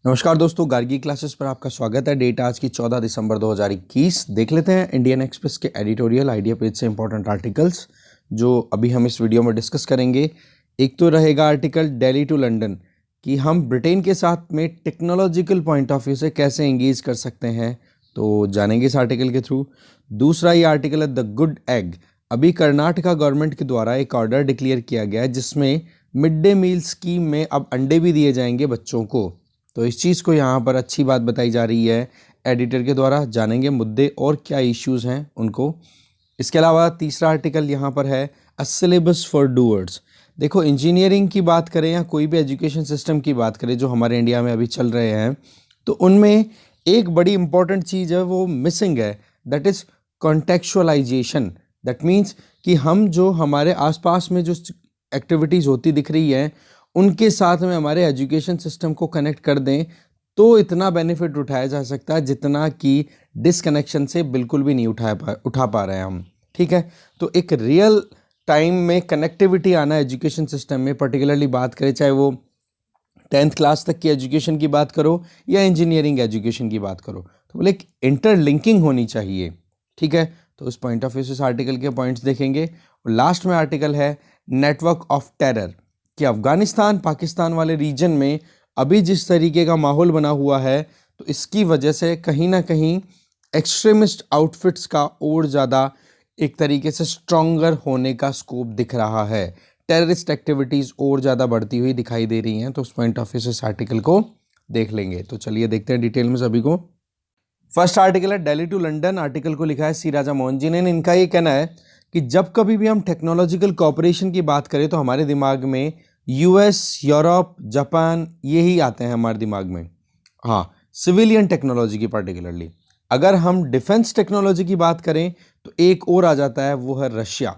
नमस्कार दोस्तों, गार्गी क्लासेस पर आपका स्वागत है। डेट आज की 14 दिसंबर 2021। देख लेते हैं इंडियन एक्सप्रेस के एडिटोरियल आइडिया पेज से इंपॉर्टेंट आर्टिकल्स जो अभी हम इस वीडियो में डिस्कस करेंगे। एक तो रहेगा आर्टिकल दिल्ली टू लंदन कि हम ब्रिटेन के साथ में टेक्नोलॉजिकल पॉइंट ऑफ व्यू से कैसे एंगेज कर सकते हैं, तो जानेंगे इस आर्टिकल के थ्रू। दूसरा ये आर्टिकल है द गुड एग। अभी कर्नाटका गवर्नमेंट के द्वारा एक ऑर्डर डिक्लेयर किया गया है जिसमें मिड डे मील स्कीम में अब अंडे भी दिए जाएंगे बच्चों को। तो इस चीज़ को यहाँ पर अच्छी बात बताई जा रही है एडिटर के द्वारा। जानेंगे मुद्दे और क्या इश्यूज़ हैं उनको। इसके अलावा तीसरा आर्टिकल यहाँ पर है अ सिलेबस फॉर डूअर्स। देखो, इंजीनियरिंग की बात करें या कोई भी एजुकेशन सिस्टम की बात करें जो हमारे इंडिया में अभी चल रहे हैं, तो उनमें एक बड़ी इंपॉर्टेंट चीज़ है वो मिसिंग है, दैट इज़ कॉन्टेक्चुअलाइजेशन। दैट मीन्स कि हम जो हमारे आसपास में जो एक्टिविटीज़ होती दिख रही है उनके साथ में हमारे एजुकेशन सिस्टम को कनेक्ट कर दें तो इतना बेनिफिट उठाया जा सकता है जितना कि डिसकनेक्शन से बिल्कुल भी नहीं उठा पा रहे हैं हम। ठीक है, तो एक रियल टाइम में कनेक्टिविटी आना एजुकेशन सिस्टम में, पर्टिकुलरली बात करें चाहे वो 10th क्लास तक की एजुकेशन की बात करो या इंजीनियरिंग एजुकेशन की बात करो, तो बोले एक इंटरलिंकिंग होनी चाहिए। ठीक है, तो उस पॉइंट ऑफ व्यू से इस आर्टिकल के पॉइंट्स देखेंगे। और लास्ट में आर्टिकल है नेटवर्क ऑफ टेरर कि अफगानिस्तान पाकिस्तान वाले रीजन में अभी जिस तरीके का माहौल बना हुआ है, तो इसकी वजह से कहीं ना कहीं एक्सट्रीमिस्ट आउटफिट्स का और ज़्यादा एक तरीके से स्ट्रॉन्गर होने का स्कोप दिख रहा है। टेररिस्ट एक्टिविटीज़ और ज़्यादा बढ़ती हुई दिखाई दे रही हैं। तो उस पॉइंट ऑफ व्यू से इस आर्टिकल को देख लेंगे। तो चलिए देखते हैं डिटेल में सभी को। फर्स्ट आर्टिकल है दिल्ली टू लंदन। आर्टिकल को लिखा है सी राजा मोहन जी ने। इनका ये कहना है कि जब कभी भी हम टेक्नोलॉजिकल कोऑपरेशन की बात करें तो हमारे दिमाग में यूएस, यूरोप, जापान यही आते हैं हमारे दिमाग में। हाँ, सिविलियन टेक्नोलॉजी की पर्टिकुलरली। अगर हम डिफेंस टेक्नोलॉजी की बात करें तो एक और आ जाता है, वो है रशिया।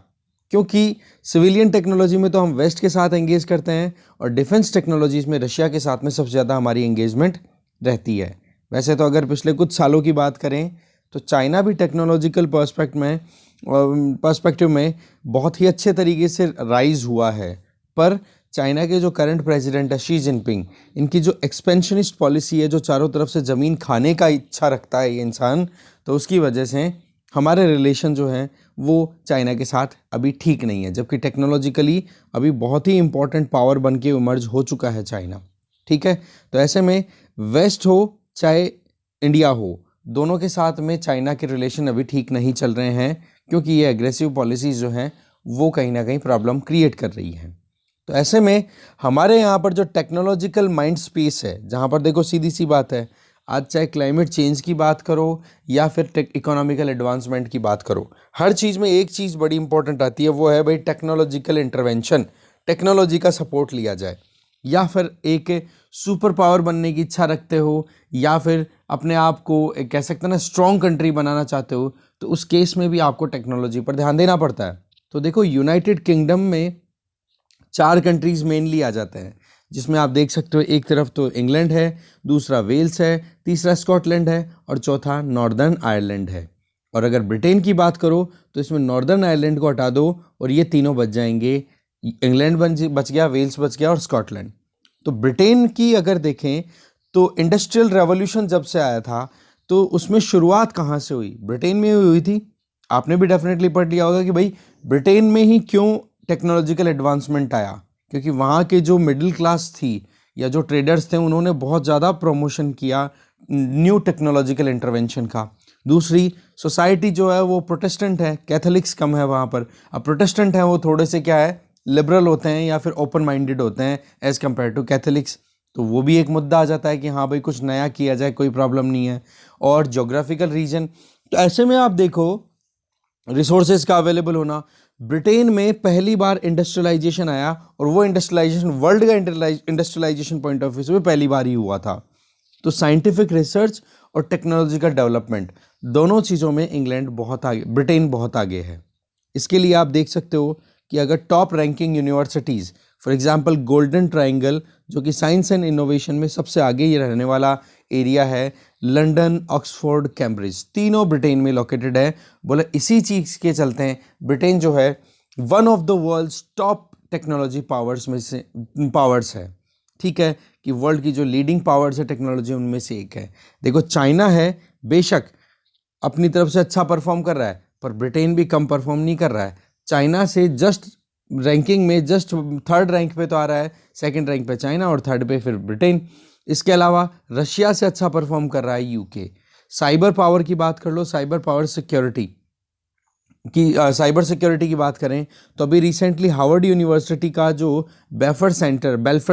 क्योंकि सिविलियन टेक्नोलॉजी में तो हम वेस्ट के साथ एंगेज करते हैं और डिफेंस टेक्नोलॉजीज में रशिया के साथ में सबसे ज़्यादा हमारी एंगेजमेंट रहती है। वैसे तो अगर पिछले कुछ सालों की बात करें तो चाइना भी टेक्नोलॉजिकल पर्सपेक्टिव में बहुत ही अच्छे तरीके से राइज हुआ है, पर चाइना के जो करंट प्रेसिडेंट है शी जिनपिंग, इनकी जो एक्सपेंशनिस्ट पॉलिसी है, जो चारों तरफ से ज़मीन खाने का इच्छा रखता है ये इंसान, तो उसकी वजह से हमारे रिलेशन जो हैं वो चाइना के साथ अभी ठीक नहीं है। जबकि टेक्नोलॉजिकली अभी बहुत ही इंपॉर्टेंट पावर बन के इमर्ज हो चुका है चाइना। ठीक है, तो ऐसे में वेस्ट हो चाहे इंडिया हो, दोनों के साथ में चाइना के रिलेशन अभी ठीक नहीं चल रहे हैं, क्योंकि ये एग्रेसिव पॉलिसीज़ जो हैं वो कहीं ना कहीं प्रॉब्लम क्रिएट कर रही हैं। तो ऐसे में हमारे यहाँ पर जो टेक्नोलॉजिकल माइंड स्पेस है, जहाँ पर देखो सीधी सी बात है, आज चाहे क्लाइमेट चेंज की बात करो या फिर इकोनॉमिकल एडवांसमेंट की बात करो, हर चीज़ में एक चीज़ बड़ी इंपॉर्टेंट आती है, वो है भाई टेक्नोलॉजिकल इंटरवेंशन। टेक्नोलॉजी का सपोर्ट लिया जाए, या फिर एक सुपर पावर बनने की इच्छा रखते हो या फिर अपने आप को एक कह सकते हैं ना स्ट्रॉन्ग कंट्री बनाना चाहते हो, तो उस केस में भी आपको टेक्नोलॉजी पर ध्यान देना पड़ता है। तो देखो, यूनाइटेड किंगडम में 4 कंट्रीज़ मेनली आ जाते हैं, जिसमें आप देख सकते हो एक तरफ तो इंग्लैंड है, दूसरा वेल्स है, तीसरा स्कॉटलैंड है और चौथा नॉर्दर्न आयरलैंड है। और अगर ब्रिटेन की बात करो तो इसमें नॉर्दर्न आयरलैंड को हटा दो और ये तीनों बच जाएंगे। इंग्लैंड बच गया, वेल्स बच गया और स्कॉटलैंड। तो ब्रिटेन की अगर देखें तो इंडस्ट्रियल रेवोल्यूशन जब से आया था तो उसमें शुरुआत कहाँ से हुई? ब्रिटेन में हुई थी। आपने भी डेफिनेटली पढ़ लिया होगा कि भाई ब्रिटेन में ही क्यों टेक्नोलॉजिकल एडवांसमेंट आया, क्योंकि वहाँ के जो मिडिल क्लास थी या जो ट्रेडर्स थे उन्होंने बहुत ज़्यादा प्रमोशन किया न्यू टेक्नोलॉजिकल इंटरवेंशन का। दूसरी सोसाइटी जो है वो प्रोटेस्टेंट है, कैथोलिक्स कम है वहाँ पर। अब प्रोटेस्टेंट हैं वो थोड़े से क्या है, लिबरल होते हैं या फिर ओपन माइंडेड होते हैं एज़ कम्पेयर टू कैथोलिक्स। तो वो भी एक मुद्दा आ जाता है कि हाँ भाई कुछ नया किया जाए, कोई प्रॉब्लम नहीं है। और जोग्राफिकल रीजन, तो ऐसे में आप देखो रिसोर्सेज का अवेलेबल होना, ब्रिटेन में पहली बार इंडस्ट्रियलाइजेशन आया और वो इंडस्ट्रियलाइजेशन वर्ल्ड का इंडस्ट्रियलाइजेशन पॉइंट ऑफ व्यू से पहली बार ही हुआ था। तो साइंटिफिक रिसर्च और टेक्नोलॉजिकल डेवलपमेंट दोनों चीज़ों में इंग्लैंड बहुत आगे, ब्रिटेन बहुत आगे है। इसके लिए आप देख सकते हो कि अगर top ranking universities, for example golden triangle जो कि साइंस एंड इनोवेशन में सबसे आगे ये रहने वाला एरिया है, लंदन, ऑक्सफोर्ड, कैम्ब्रिज, तीनों ब्रिटेन में लोकेटेड है। बोले इसी चीज़ के चलते हैं ब्रिटेन जो है one of the world's top technology powers में से पावर्स है। ठीक है, कि कि वर्ल्ड की जो लीडिंग पावर्स है टेक्नोलॉजी उनमें से एक है। देखो चाइना है, बेशक अपनी तरफ से अच्छा परफॉर्म कर रहा है, पर ब्रिटेन भी कम परफॉर्म नहीं कर रहा है। चाइना से जस्ट रैंकिंग में जस्ट थर्ड रैंक पे तो आ रहा है, सेकंड रैंक पे चाइना और थर्ड पे फिर ब्रिटेन। इसके अलावा रशिया से अच्छा परफॉर्म कर रहा है यूके। साइबर पावर की बात कर लो, साइबर पावर सिक्योरिटी की साइबर सिक्योरिटी की बात करें तो अभी रिसेंटली हार्वर्ड यूनिवर्सिटी का जो बेलफर्ड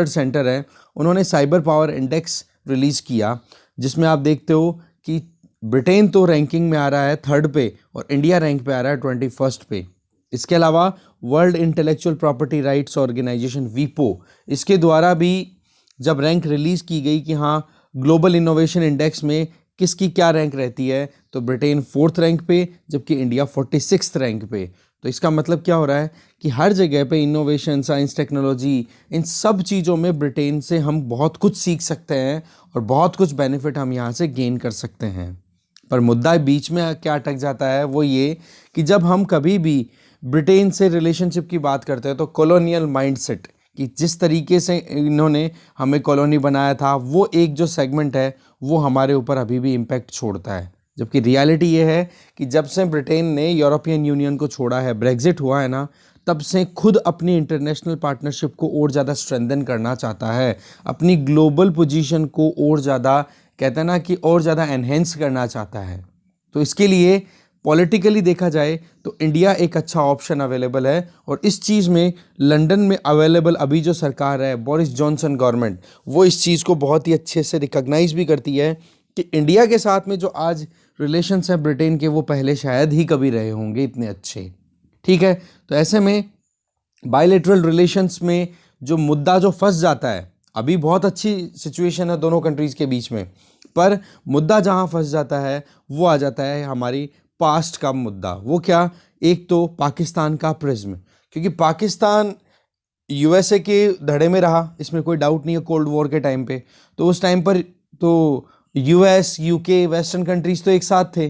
सेंटर है, उन्होंने साइबर पावर इंडेक्स रिलीज़ किया, जिसमें आप देखते हो कि ब्रिटेन तो रैंकिंग में आ रहा है थर्ड पे और इंडिया रैंक पे आ रहा है 21st पे। इसके अलावा world intellectual property rights organization वीपो, इसके द्वारा भी जब रैंक रिलीज़ की गई कि हाँ ग्लोबल इनोवेशन इंडेक्स में किसकी क्या रैंक रहती है, तो ब्रिटेन 4th रैंक पे जबकि इंडिया 46th रैंक पे। तो इसका मतलब क्या हो रहा है कि हर जगह पे इनोवेशन, साइंस, टेक्नोलॉजी, इन सब चीज़ों में ब्रिटेन से हम बहुत कुछ सीख सकते हैं और बहुत कुछ बेनिफिट हम यहाँ से गेन कर सकते हैं। पर मुद्दा बीच में क्या अटक जाता है वो ये कि जब हम कभी भी ब्रिटेन से रिलेशनशिप की बात करते हैं तो कॉलोनियल माइंडसेट, कि जिस तरीके से इन्होंने हमें कॉलोनी बनाया था, वो एक जो सेगमेंट है वो हमारे ऊपर अभी भी इम्पैक्ट छोड़ता है। जबकि रियलिटी ये है कि जब से ब्रिटेन ने यूरोपियन यूनियन को छोड़ा है, ब्रेग्जिट हुआ है ना, तब से खुद अपनी इंटरनेशनल पार्टनरशिप को और ज़्यादा स्ट्रेंथन करना चाहता है, अपनी ग्लोबल पोजीशन को और ज़्यादा, कहते हैं ना कि और ज़्यादा एनहेंस करना चाहता है। तो इसके लिए पॉलिटिकली देखा जाए तो इंडिया एक अच्छा ऑप्शन अवेलेबल है। और इस चीज़ में लंदन में अवेलेबल अभी जो सरकार है, बोरिस जॉनसन गवर्नमेंट, वो इस चीज़ को बहुत ही अच्छे से रिकॉग्नाइज भी करती है कि इंडिया के साथ में जो आज रिलेशंस हैं ब्रिटेन के, वो पहले शायद ही कभी रहे होंगे इतने अच्छे। ठीक है, तो ऐसे में बायलैटरल रिलेशंस में जो मुद्दा जो फंस जाता है, अभी बहुत अच्छी सिचुएशन है दोनों कंट्रीज़ के बीच में, पर मुद्दा जहाँ फंस जाता है वो आ जाता है हमारी पास्ट का मुद्दा। वो क्या? एक तो पाकिस्तान का प्रिज्म, क्योंकि पाकिस्तान यूएसए के धड़े में रहा, इसमें कोई डाउट नहीं है, कोल्ड वॉर के टाइम पे। तो उस टाइम पर तो यूएस, यूके, वेस्टर्न कंट्रीज तो एक साथ थे।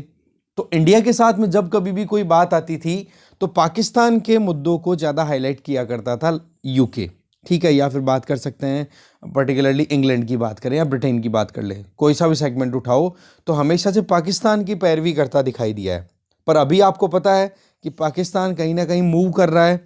तो इंडिया के साथ में जब कभी भी कोई बात आती थी तो पाकिस्तान के मुद्दों को ज़्यादा हाईलाइट किया करता था यूके। ठीक है, या फिर बात कर सकते हैं पर्टिकुलरली इंग्लैंड की बात करें या ब्रिटेन की बात कर लें, कोई सा भी सेगमेंट उठाओ, तो हमेशा से पाकिस्तान की पैरवी करता दिखाई दिया है। पर अभी आपको पता है कि पाकिस्तान कहीं ना कहीं मूव कर रहा है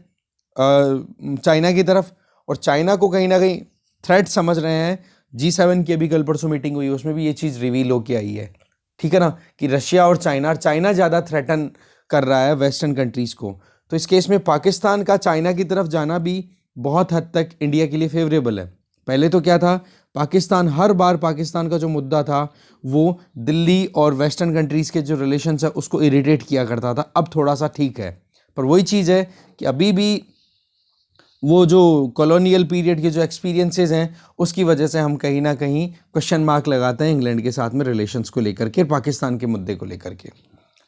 चाइना की तरफ, और चाइना को कहीं ना कहीं थ्रेट समझ रहे हैं। G7 की अभी कल परसों मीटिंग हुई, उसमें भी ये चीज़ रिवील होके आई है। ठीक है ना, कि रशिया और चाइना ज़्यादा थ्रेटन कर रहा है वेस्टर्न कंट्रीज़ को। तो इस केस में पाकिस्तान का चाइना की तरफ जाना भी बहुत हद तक इंडिया के लिए फेवरेबल है। पहले तो क्या था, पाकिस्तान हर बार, पाकिस्तान का जो मुद्दा था वो दिल्ली और वेस्टर्न कंट्रीज़ के जो रिलेशंस है उसको इरिटेट किया करता था। अब थोड़ा सा ठीक है, पर वही चीज़ है कि अभी भी वो जो कॉलोनियल पीरियड के जो एक्सपीरियंसेस हैं उसकी वजह से हम कहीं ना कहीं क्वेश्चन मार्क लगाते हैं इंग्लैंड के साथ में रिलेशंस को लेकर के, पाकिस्तान के मुद्दे को लेकर के।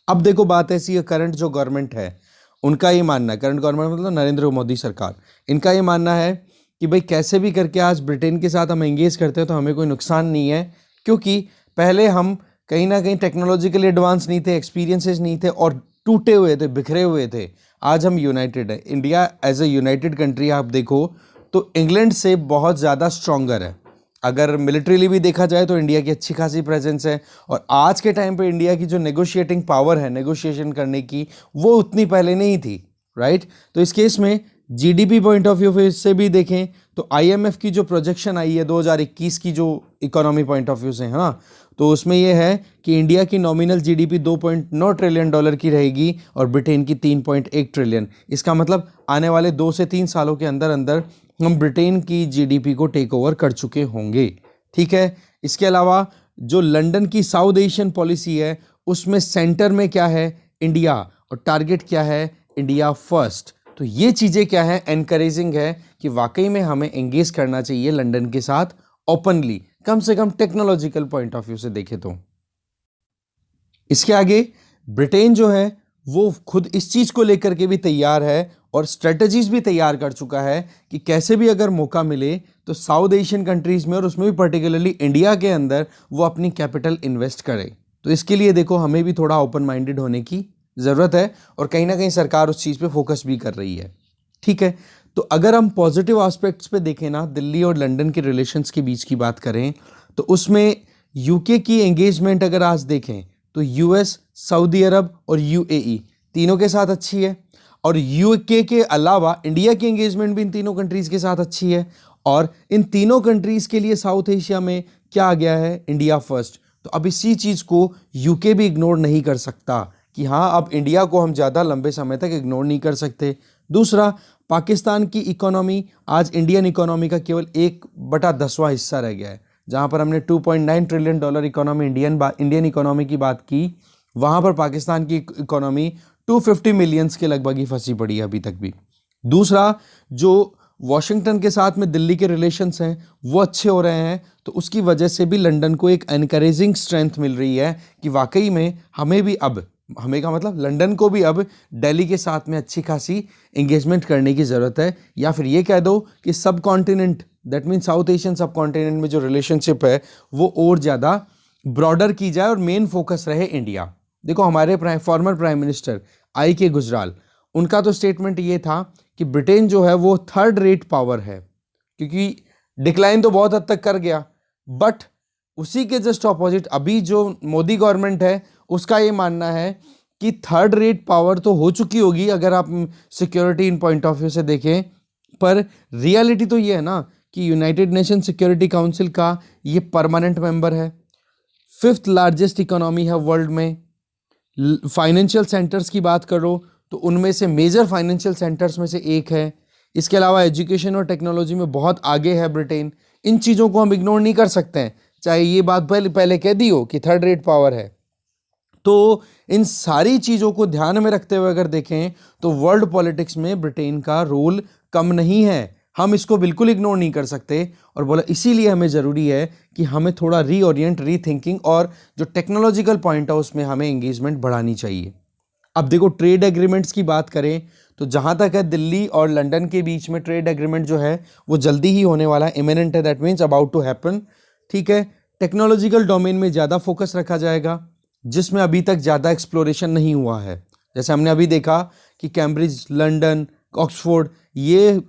अब देखो बात ऐसी है, करंट जो गवर्नमेंट है उनका ये मानना है, करंट गवर्नमेंट मतलब नरेंद्र मोदी सरकार, इनका ये मानना है कि भाई कैसे भी करके आज ब्रिटेन के साथ हम एंगेज करते हैं तो हमें कोई नुकसान नहीं है, क्योंकि पहले हम कहीं ना कहीं टेक्नोलॉजिकली एडवांस नहीं थे, एक्सपीरियंसेस नहीं थे और टूटे हुए थे, बिखरे हुए थे। आज हम यूनाइटेड है, India as a united country आप देखो तो इंग्लैंड से बहुत ज़्यादा स्ट्रॉन्गर है। अगर मिलिट्रीली भी देखा जाए तो इंडिया की अच्छी खासी प्रेजेंस है, और आज के टाइम पे इंडिया की जो नेगोशिएटिंग पावर है नेगोशिएशन करने की, वो उतनी पहले नहीं थी, राइट। तो इस केस में जीडीपी पॉइंट ऑफ व्यू से भी देखें तो आईएमएफ की जो प्रोजेक्शन आई है 2021 की, जो इकोनॉमी पॉइंट ऑफ व्यू से है ना, तो उसमें यह है कि इंडिया की नॉमिनल जीडीपी $2.9 ट्रिलियन की रहेगी और ब्रिटेन की 3.1 ट्रिलियन। इसका मतलब आने वाले 2 से 3 सालों के अंदर अंदर हम ब्रिटेन की जीडीपी को टेक ओवर कर चुके होंगे। ठीक है, इसके अलावा जो लंदन की साउथ एशियन पॉलिसी है उसमें सेंटर में क्या है, इंडिया, और टारगेट क्या है, इंडिया फर्स्ट। तो ये चीज़ें क्या है, एनकरेजिंग है कि वाकई में हमें एंगेज करना चाहिए लंदन के साथ ओपनली, कम से कम टेक्नोलॉजिकल पॉइंट ऑफ व्यू से देखें तो। इसके आगे ब्रिटेन जो है वो खुद इस चीज़ को लेकर के भी तैयार है और स्ट्रेटजीज भी तैयार कर चुका है कि कैसे भी अगर मौका मिले तो साउथ एशियन कंट्रीज़ में और उसमें भी पर्टिकुलरली इंडिया के अंदर वो अपनी कैपिटल इन्वेस्ट करे। तो इसके लिए देखो हमें भी थोड़ा ओपन माइंडेड होने की ज़रूरत है और कहीं ना कहीं सरकार उस चीज़ पे फोकस भी कर रही है। ठीक है, तो अगर हम पॉजिटिव एस्पेक्ट्स पे देखें ना, दिल्ली और लंदन के रिलेशंस के बीच की बात करें, तो उसमें यूके की एंगेजमेंट अगर आज देखें तो यूएस, सऊदी अरब और यूएई तीनों के साथ अच्छी है। और यूके के अलावा इंडिया की एंगेजमेंट भी इन तीनों कंट्रीज के साथ अच्छी है। और इन तीनों कंट्रीज के लिए साउथ एशिया में क्या आ गया है, इंडिया फर्स्ट। तो अब इसी चीज को यूके भी इग्नोर नहीं कर सकता कि हाँ, अब इंडिया को हम ज़्यादा लंबे समय तक इग्नोर नहीं कर सकते। दूसरा, पाकिस्तान की इकोनॉमी आज इंडियन इकोनॉमी का केवल 1/10वां हिस्सा रह गया है। जहाँ पर हमने $2.9 ट्रिलियन इकोनॉमी इंडियन इकोनॉमी की बात की, वहाँ पर पाकिस्तान की इकोनॉमी 250 मिलियंस के लगभग ही फंसी पड़ी है अभी तक भी। दूसरा, जो वॉशिंगटन के साथ में दिल्ली के रिलेशंस हैं वो अच्छे हो रहे हैं, तो उसकी वजह से भी लंदन को एक एनकरेजिंग स्ट्रेंथ मिल रही है कि वाकई में हमें का मतलब लंदन को भी अब दिल्ली के साथ में अच्छी खासी एंगेजमेंट करने की ज़रूरत है। या फिर ये कह दो कि सब continent, that mean south Asian सब कॉन्टिनेंट में जो रिलेशनशिप है वो और ज़्यादा ब्रॉडर की जाए और मेन फोकस रहे इंडिया। देखो, हमारे former prime minister IK. Gujral, उनका तो स्टेटमेंट ये था कि ब्रिटेन जो है वो थर्ड रेट पावर है, क्योंकि डिक्लाइन तो बहुत हद तक कर गया। बट उसी के जस्ट ऑपोजिट अभी जो मोदी गवर्नमेंट है उसका ये मानना है कि थर्ड रेट पावर तो हो चुकी होगी अगर आप security in point of view से देखें, पर रियलिटी तो ये है ना कि यूनाइटेड नेशन सिक्योरिटी काउंसिल का ये परमानेंट मेंबर है, 5th लार्जेस्ट इकोनॉमी है वर्ल्ड में। फाइनेंशियल सेंटर्स की बात करो तो उनमें से मेजर फाइनेंशियल सेंटर्स में से एक है। इसके अलावा एजुकेशन और टेक्नोलॉजी में बहुत आगे है ब्रिटेन। इन चीज़ों को हम इग्नोर नहीं कर सकते हैं, चाहे ये बात पहले कह दी हो कि थर्ड रेट पावर है। तो इन सारी चीज़ों को ध्यान में रखते हुए अगर देखें तो वर्ल्ड पॉलिटिक्स में ब्रिटेन का रोल कम नहीं है, हम इसको बिल्कुल इग्नोर नहीं कर सकते। और बोला इसीलिए हमें ज़रूरी है कि हमें थोड़ा रीओरिएंट, रीथिंकिंग और जो टेक्नोलॉजिकल पॉइंट है उसमें हमें एंगेजमेंट बढ़ानी चाहिए। अब देखो, ट्रेड एग्रीमेंट्स की बात करें तो जहाँ तक है दिल्ली और लंदन के बीच में ट्रेड एग्रीमेंट जो है वो जल्दी ही होने वाला है, इमिनेंट है, that means about to happen. ठीक है, टेक्नोलॉजिकल डोमेन में ज़्यादा फोकस रखा जाएगा जिसमें अभी तक ज़्यादा एक्सप्लोरेशन नहीं हुआ है। जैसे हमने अभी देखा कि कैम्ब्रिज, लंदन, ऑक्सफोर्ड, ये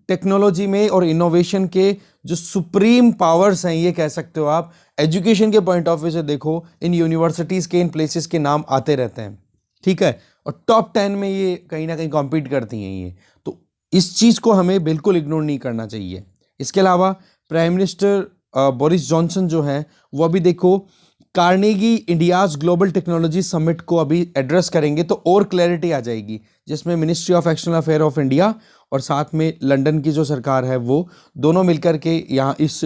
टेक्नोलॉजी में और इनोवेशन के जो सुप्रीम पावर्स हैं, ये कह सकते हो आप। एजुकेशन के पॉइंट ऑफ व्यू से देखो, इन यूनिवर्सिटीज़ के, इन प्लेसेस के नाम आते रहते हैं। ठीक है, और टॉप 10 में ये कहीं ना कहीं कॉम्पीट करती हैं ये। तो इस चीज़ को हमें बिल्कुल इग्नोर नहीं करना चाहिए। इसके अलावा प्राइम मिनिस्टर बोरिस जॉनसन जो है वो अभी देखो Carnegie India's global technology summit को अभी एड्रेस करेंगे, तो और क्लैरिटी आ जाएगी, जिसमें ministry of external affair of India और साथ में लंदन की जो सरकार है वो दोनों मिलकर के यहाँ इस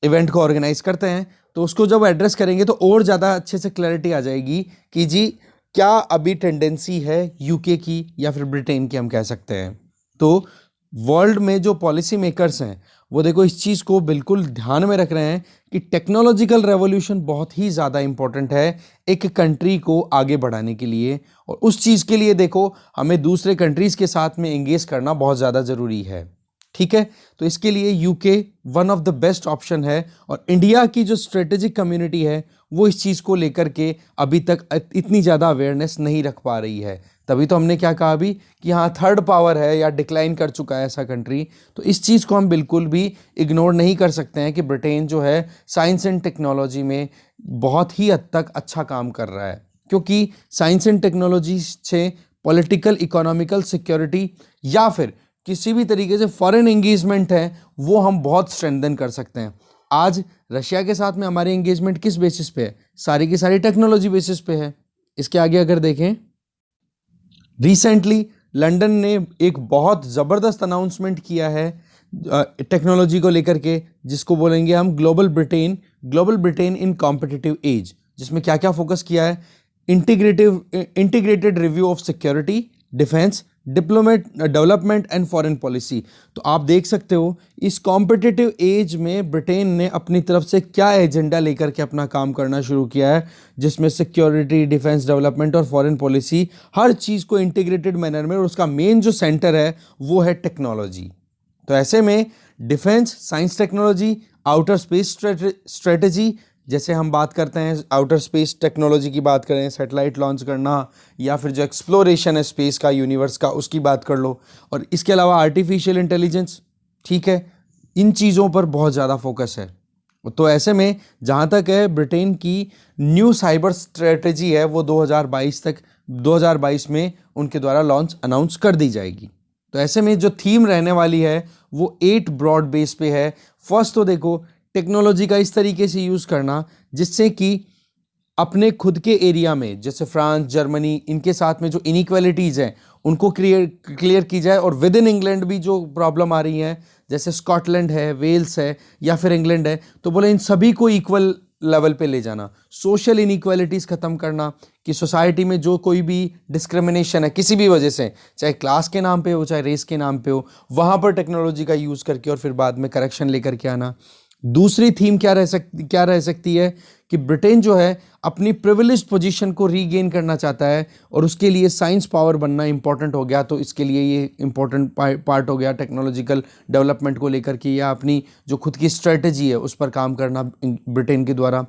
इवेंट को ऑर्गेनाइज करते हैं। तो उसको जब एड्रेस करेंगे तो और ज़्यादा अच्छे से क्लैरिटी आ जाएगी कि जी क्या अभी टेंडेंसी है यूके की या फिर ब्रिटेन की, हम कह सकते हैं। तो वर्ल्ड में जो पॉलिसी मेकर्स हैं वो देखो इस चीज़ को बिल्कुल ध्यान में रख रहे हैं कि टेक्नोलॉजिकल रेवोल्यूशन बहुत ही ज़्यादा इंपॉर्टेंट है एक कंट्री को आगे बढ़ाने के लिए। और उस चीज़ के लिए देखो हमें दूसरे कंट्रीज़ के साथ में एंगेज करना बहुत ज़्यादा ज़रूरी है। ठीक है, तो इसके लिए UK one of the best option है। और इंडिया की जो स्ट्रेटेजिक कम्युनिटी है वो इस चीज़ को लेकर के अभी तक इतनी ज़्यादा अवेयरनेस नहीं रख पा रही है। तभी तो हमने क्या कहा अभी कि हाँ, थर्ड पावर है या डिक्लाइन कर चुका है ऐसा कंट्री। तो इस चीज़ को हम बिल्कुल भी इग्नोर नहीं कर सकते हैं कि ब्रिटेन जो है साइंस एंड टेक्नोलॉजी में बहुत ही हद तक अच्छा काम कर रहा है, क्योंकि साइंस एंड टेक्नोलॉजी से पॉलिटिकल, इकोनॉमिकल, सिक्योरिटी या फिर किसी भी तरीके से फॉरेन एंगेजमेंट है वो हम बहुत स्ट्रेंथन कर सकते हैं। आज रशिया के साथ में हमारी एंगेजमेंट किस बेसिस पे है? सारी की सारी टेक्नोलॉजी बेसिस पे है। इसके आगे अगर देखें, रिसेंटली लंदन ने एक बहुत ज़बरदस्त अनाउंसमेंट किया है टेक्नोलॉजी को लेकर के, जिसको बोलेंगे हम global Britain in competitive as, जिसमें क्या क्या फोकस किया है? Integrated review of security, defence, development and foreign policy. तो आप देख सकते हो इस कॉम्पिटिटिव एज में ब्रिटेन ने अपनी तरफ से क्या एजेंडा लेकर के अपना काम करना शुरू किया है, जिसमें सिक्योरिटी, डिफेंस, डेवलपमेंट और फॉरेन पॉलिसी हर चीज़ को इंटीग्रेटेड मैनर में, और उसका मेन जो सेंटर है वो है टेक्नोलॉजी। तो ऐसे में defence, science technology, outer space strategy, जैसे हम बात करते हैं आउटर स्पेस टेक्नोलॉजी की बात करें, सैटेलाइट लॉन्च करना, या फिर जो एक्सप्लोरेशन है स्पेस का, यूनिवर्स का, उसकी बात कर लो। और इसके अलावा आर्टिफिशियल इंटेलिजेंस, ठीक है, इन चीज़ों पर बहुत ज़्यादा फोकस है। तो ऐसे में जहाँ तक है ब्रिटेन की न्यू साइबर स्ट्रेटजी है वो 2022 में उनके द्वारा लॉन्च अनाउंस कर दी जाएगी। तो ऐसे में जो थीम रहने वाली है वो 8 ब्रॉड बेस पे है। फर्स्ट तो देखो, टेक्नोलॉजी का इस तरीके से यूज़ करना जिससे कि अपने खुद के एरिया में, जैसे फ्रांस, जर्मनी, इनके साथ में जो इनइक्वालिटीज़ हैं उनको क्लियर की जाए, और विद इन इंग्लैंड भी जो प्रॉब्लम आ रही है, जैसे स्कॉटलैंड है, वेल्स है, या फिर इंग्लैंड है, तो बोले इन सभी को इक्वल लेवल पे ले जाना, सोशल इनइक्वालिटीज़ ख़त्म करना, कि सोसाइटी में जो कोई भी डिस्क्रिमिनेशन है किसी भी वजह से, चाहे क्लास के नाम पे हो, चाहे रेस के नाम पे हो, वहाँ पर टेक्नोलॉजी का यूज़ करके और फिर बाद में करेक्शन लेकर के आना। दूसरी थीम क्या रह सकती है कि ब्रिटेन जो है अपनी प्रिविलेज्ड पोजीशन को रीगेन करना चाहता है, और उसके लिए साइंस पावर बनना इंपॉर्टेंट हो गया। तो इसके लिए ये इंपॉर्टेंट पार्ट हो गया टेक्नोलॉजिकल डेवलपमेंट को लेकर के, या अपनी जो खुद की स्ट्रेटजी है उस पर काम करना ब्रिटेन के द्वारा।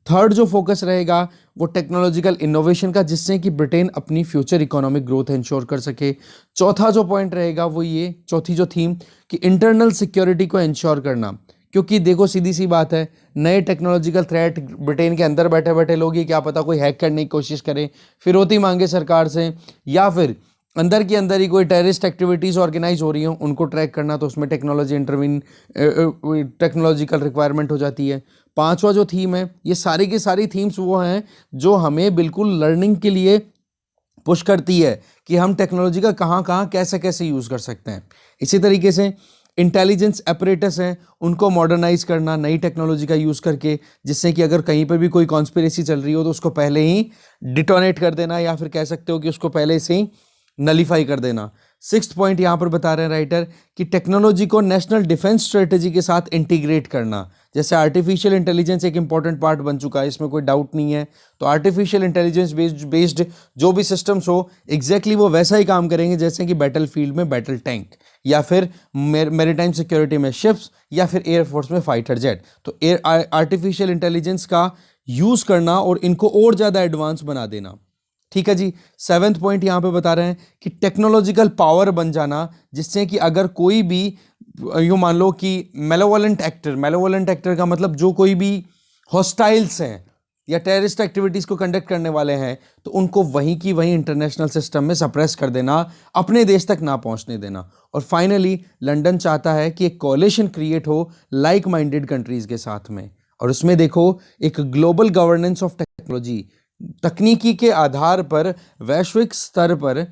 थर्ड जो फोकस रहेगा वो टेक्नोलॉजिकल इनोवेशन का, जिससे कि ब्रिटेन अपनी फ्यूचर इकोनॉमिक ग्रोथ इंश्योर कर सके। चौथा जो पॉइंट रहेगा वो ये, चौथी जो थीम, कि इंटरनल सिक्योरिटी को इंश्योर करना। क्योंकि देखो सीधी सी बात है, नए टेक्नोलॉजिकल थ्रेट ब्रिटेन के अंदर बैठे बैठे लोग, ये क्या पता कोई हैक करने की कोशिश करें, फिरौती मांगे सरकार से, या फिर अंदर के अंदर ही कोई टेररिस्ट एक्टिविटीज़ ऑर्गेनाइज हो रही हो, उनको ट्रैक करना, तो उसमें टेक्नोलॉजिकल रिक्वायरमेंट हो जाती है। पांचवा जो थीम है, ये सारी की सारी थीम्स वो हैं जो हमें बिल्कुल लर्निंग के लिए पुश करती है कि हम टेक्नोलॉजी का कहाँ कहाँ कैसे कैसे यूज़ कर सकते हैं। इसी तरीके से इंटेलिजेंस एपरेटस हैं, उनको मॉडर्नाइज करना नई टेक्नोलॉजी का यूज़ करके, जिससे कि अगर कहीं पर भी कोई कॉन्स्पिरेसी चल रही हो तो उसको पहले ही डिटोनेट कर देना, या फिर कह सकते हो कि उसको पहले से ही नलीफाई कर देना। सिक्स्थ पॉइंट यहाँ पर बता रहे हैं राइटर कि टेक्नोलॉजी को नेशनल डिफेंस स्ट्रेटेजी के साथ इंटीग्रेट करना। जैसे आर्टिफिशियल इंटेलिजेंस एक इंपॉर्टेंट पार्ट बन चुका है, इसमें कोई डाउट नहीं है। तो आर्टिफिशियल इंटेलिजेंस बेस्ड जो भी सिस्टम्स हो, एग्जैक्टली वो वैसा ही काम करेंगे जैसे कि बैटल फील्ड में बैटल टैंक, या फिर मैरीटाइम सिक्योरिटी में शिप्स, या फिर एयरफोर्स में फाइटर जेट। तो आर्टिफिशियल इंटेलिजेंस का यूज़ करना और इनको और ज़्यादा एडवांस बना देना। ठीक है जी। सेवेंथ पॉइंट यहाँ पे बता रहे हैं कि टेक्नोलॉजिकल पावर बन जाना, जिससे कि अगर कोई भी यूँ मान लो कि मेलोवोलेंट एक्टर का मतलब जो कोई भी हॉस्टाइल्स हैं या टेररिस्ट एक्टिविटीज़ को कंडक्ट करने वाले हैं, तो उनको वहीं की वहीं इंटरनेशनल सिस्टम में सप्रेस कर देना, अपने देश तक ना पहुंचने देना। और फाइनली लंदन चाहता है कि एक कोalition क्रिएट हो लाइक माइंडेड कंट्रीज़ के साथ में, और उसमें देखो एक ग्लोबल गवर्नेंस ऑफ टेक्नोलॉजी, तकनीकी के आधार पर वैश्विक स्तर पर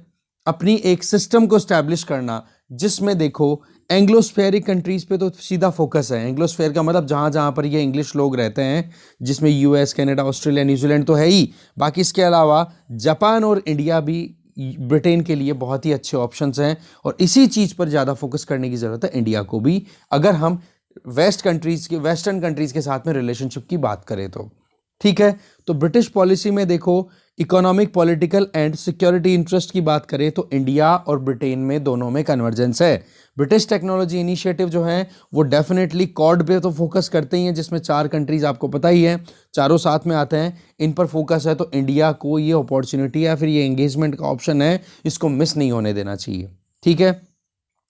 अपनी एक सिस्टम को स्टैब्लिश करना, जिसमें देखो एंग्लोस्फेरिक कंट्रीज़ पे तो सीधा फोकस है। एंग्लोस्फेयर का मतलब जहाँ जहाँ पर ये इंग्लिश लोग रहते हैं, जिसमें यूएस, कनाडा, ऑस्ट्रेलिया, न्यूजीलैंड तो है ही, बाकी इसके अलावा जापान और इंडिया भी ब्रिटेन के लिए बहुत ही अच्छे ऑप्शंस हैं। और इसी चीज़ पर ज़्यादा फोकस करने की ज़रूरत है इंडिया को भी, अगर हम वेस्टर्न कंट्रीज़ के साथ में रिलेशनशिप की बात करें तो। ठीक है। तो ब्रिटिश पॉलिसी में देखो economic, political and security interest की बात करें तो इंडिया और ब्रिटेन में दोनों में कन्वर्जेंस है। ब्रिटिश टेक्नोलॉजी इनिशिएटिव जो है वो डेफिनेटली कॉड पे तो फोकस करते ही हैं, जिसमें 4 कंट्रीज आपको पता ही है, चारों साथ में आते हैं, इन पर फोकस है। तो इंडिया को ये अपॉर्चुनिटी या फिर ये एंगेजमेंट का ऑप्शन है, इसको मिस नहीं होने देना चाहिए। ठीक है।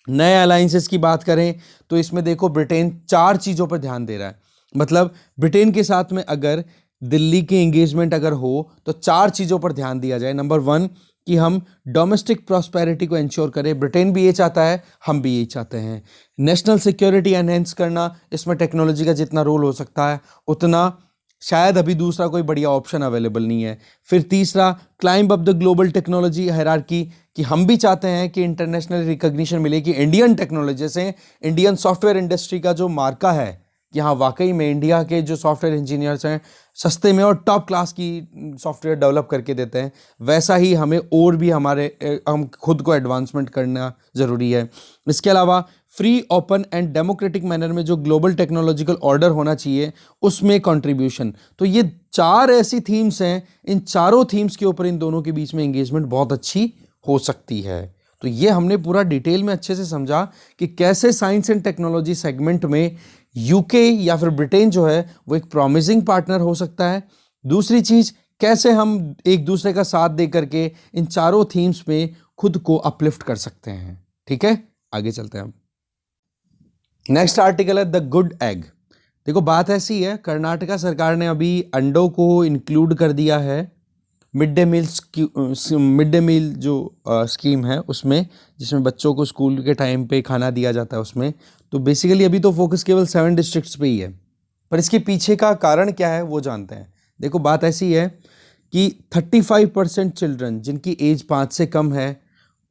नए अलायंसेस की बात करें तो इसमें देखो ब्रिटेन 4 चीज़ों पर ध्यान दे रहा है। मतलब ब्रिटेन के साथ में अगर दिल्ली की एंगेजमेंट अगर हो तो 4 चीज़ों पर ध्यान दिया जाए। नंबर 1 कि हम डोमेस्टिक प्रॉस्पेरिटी को इंश्योर करें, ब्रिटेन भी ये चाहता है, हम भी यही चाहते हैं। नेशनल सिक्योरिटी एनहेंस करना, इसमें टेक्नोलॉजी का जितना रोल हो सकता है उतना शायद अभी दूसरा कोई बढ़िया ऑप्शन अवेलेबल नहीं है। फिर तीसरा, climb up the global technology hierarchy, कि हम भी चाहते हैं कि इंटरनेशनल रिकॉग्निशन मिले कि इंडियन टेक्नोलॉजी, जैसे इंडियन सॉफ्टवेयर इंडस्ट्री का जो मार्का है कि हाँ वाकई में इंडिया के जो सॉफ्टवेयर इंजीनियर्स हैं सस्ते में और टॉप क्लास की सॉफ्टवेयर डेवलप करके देते हैं, वैसा ही हमें और भी हम खुद को एडवांसमेंट करना ज़रूरी है। इसके अलावा free, open and democratic manner में जो ग्लोबल टेक्नोलॉजिकल ऑर्डर होना चाहिए उसमें कंट्रीब्यूशन। तो ये 4 ऐसी थीम्स हैं, इन चारों थीम्स के ऊपर इन दोनों के बीच में एंगेजमेंट बहुत अच्छी हो सकती है। तो ये हमने पूरा डिटेल में अच्छे से समझा कि कैसे साइंस एंड टेक्नोलॉजी सेगमेंट में यूके या फिर ब्रिटेन जो है वो एक प्रॉमिसिंग पार्टनर हो सकता है। दूसरी चीज, कैसे हम एक दूसरे का साथ दे करके इन चारों थीम्स में खुद को अपलिफ्ट कर सकते हैं। ठीक है, आगे चलते हैं हम। नेक्स्ट आर्टिकल है द गुड एग। देखो बात ऐसी है, कर्नाटका सरकार ने अभी अंडों को इंक्लूड कर दिया है मिड डे मील जो स्कीम है उसमें, जिसमें बच्चों को स्कूल के टाइम पे खाना दिया जाता है उसमें। तो बेसिकली अभी तो फोकस केवल 7 डिस्ट्रिक्ट्स पे ही है, पर इसके पीछे का कारण क्या है वो जानते हैं। देखो बात ऐसी है कि 35% चिल्ड्रन जिनकी एज 5 से कम है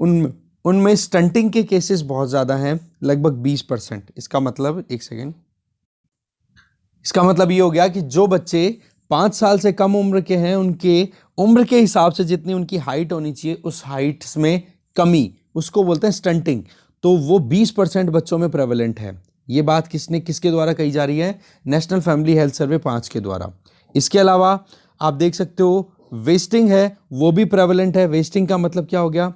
उनमें स्टंटिंग के केसेस बहुत ज़्यादा हैं, लगभग 20%। इसका मतलब, एक सेकेंड, इसका मतलब ये हो गया कि जो बच्चे 5 साल से कम उम्र के हैं उनके उम्र के हिसाब से जितनी उनकी हाइट होनी चाहिए उस हाइट में कमी, उसको बोलते हैं स्टंटिंग। तो वो 20% बच्चों में प्रेवलेंट है। ये बात किसके द्वारा कही जा रही है? नेशनल फैमिली हेल्थ सर्वे 5 के द्वारा। इसके अलावा आप देख सकते हो वेस्टिंग है, वो भी प्रेवलेंट है। वेस्टिंग का मतलब क्या हो गया?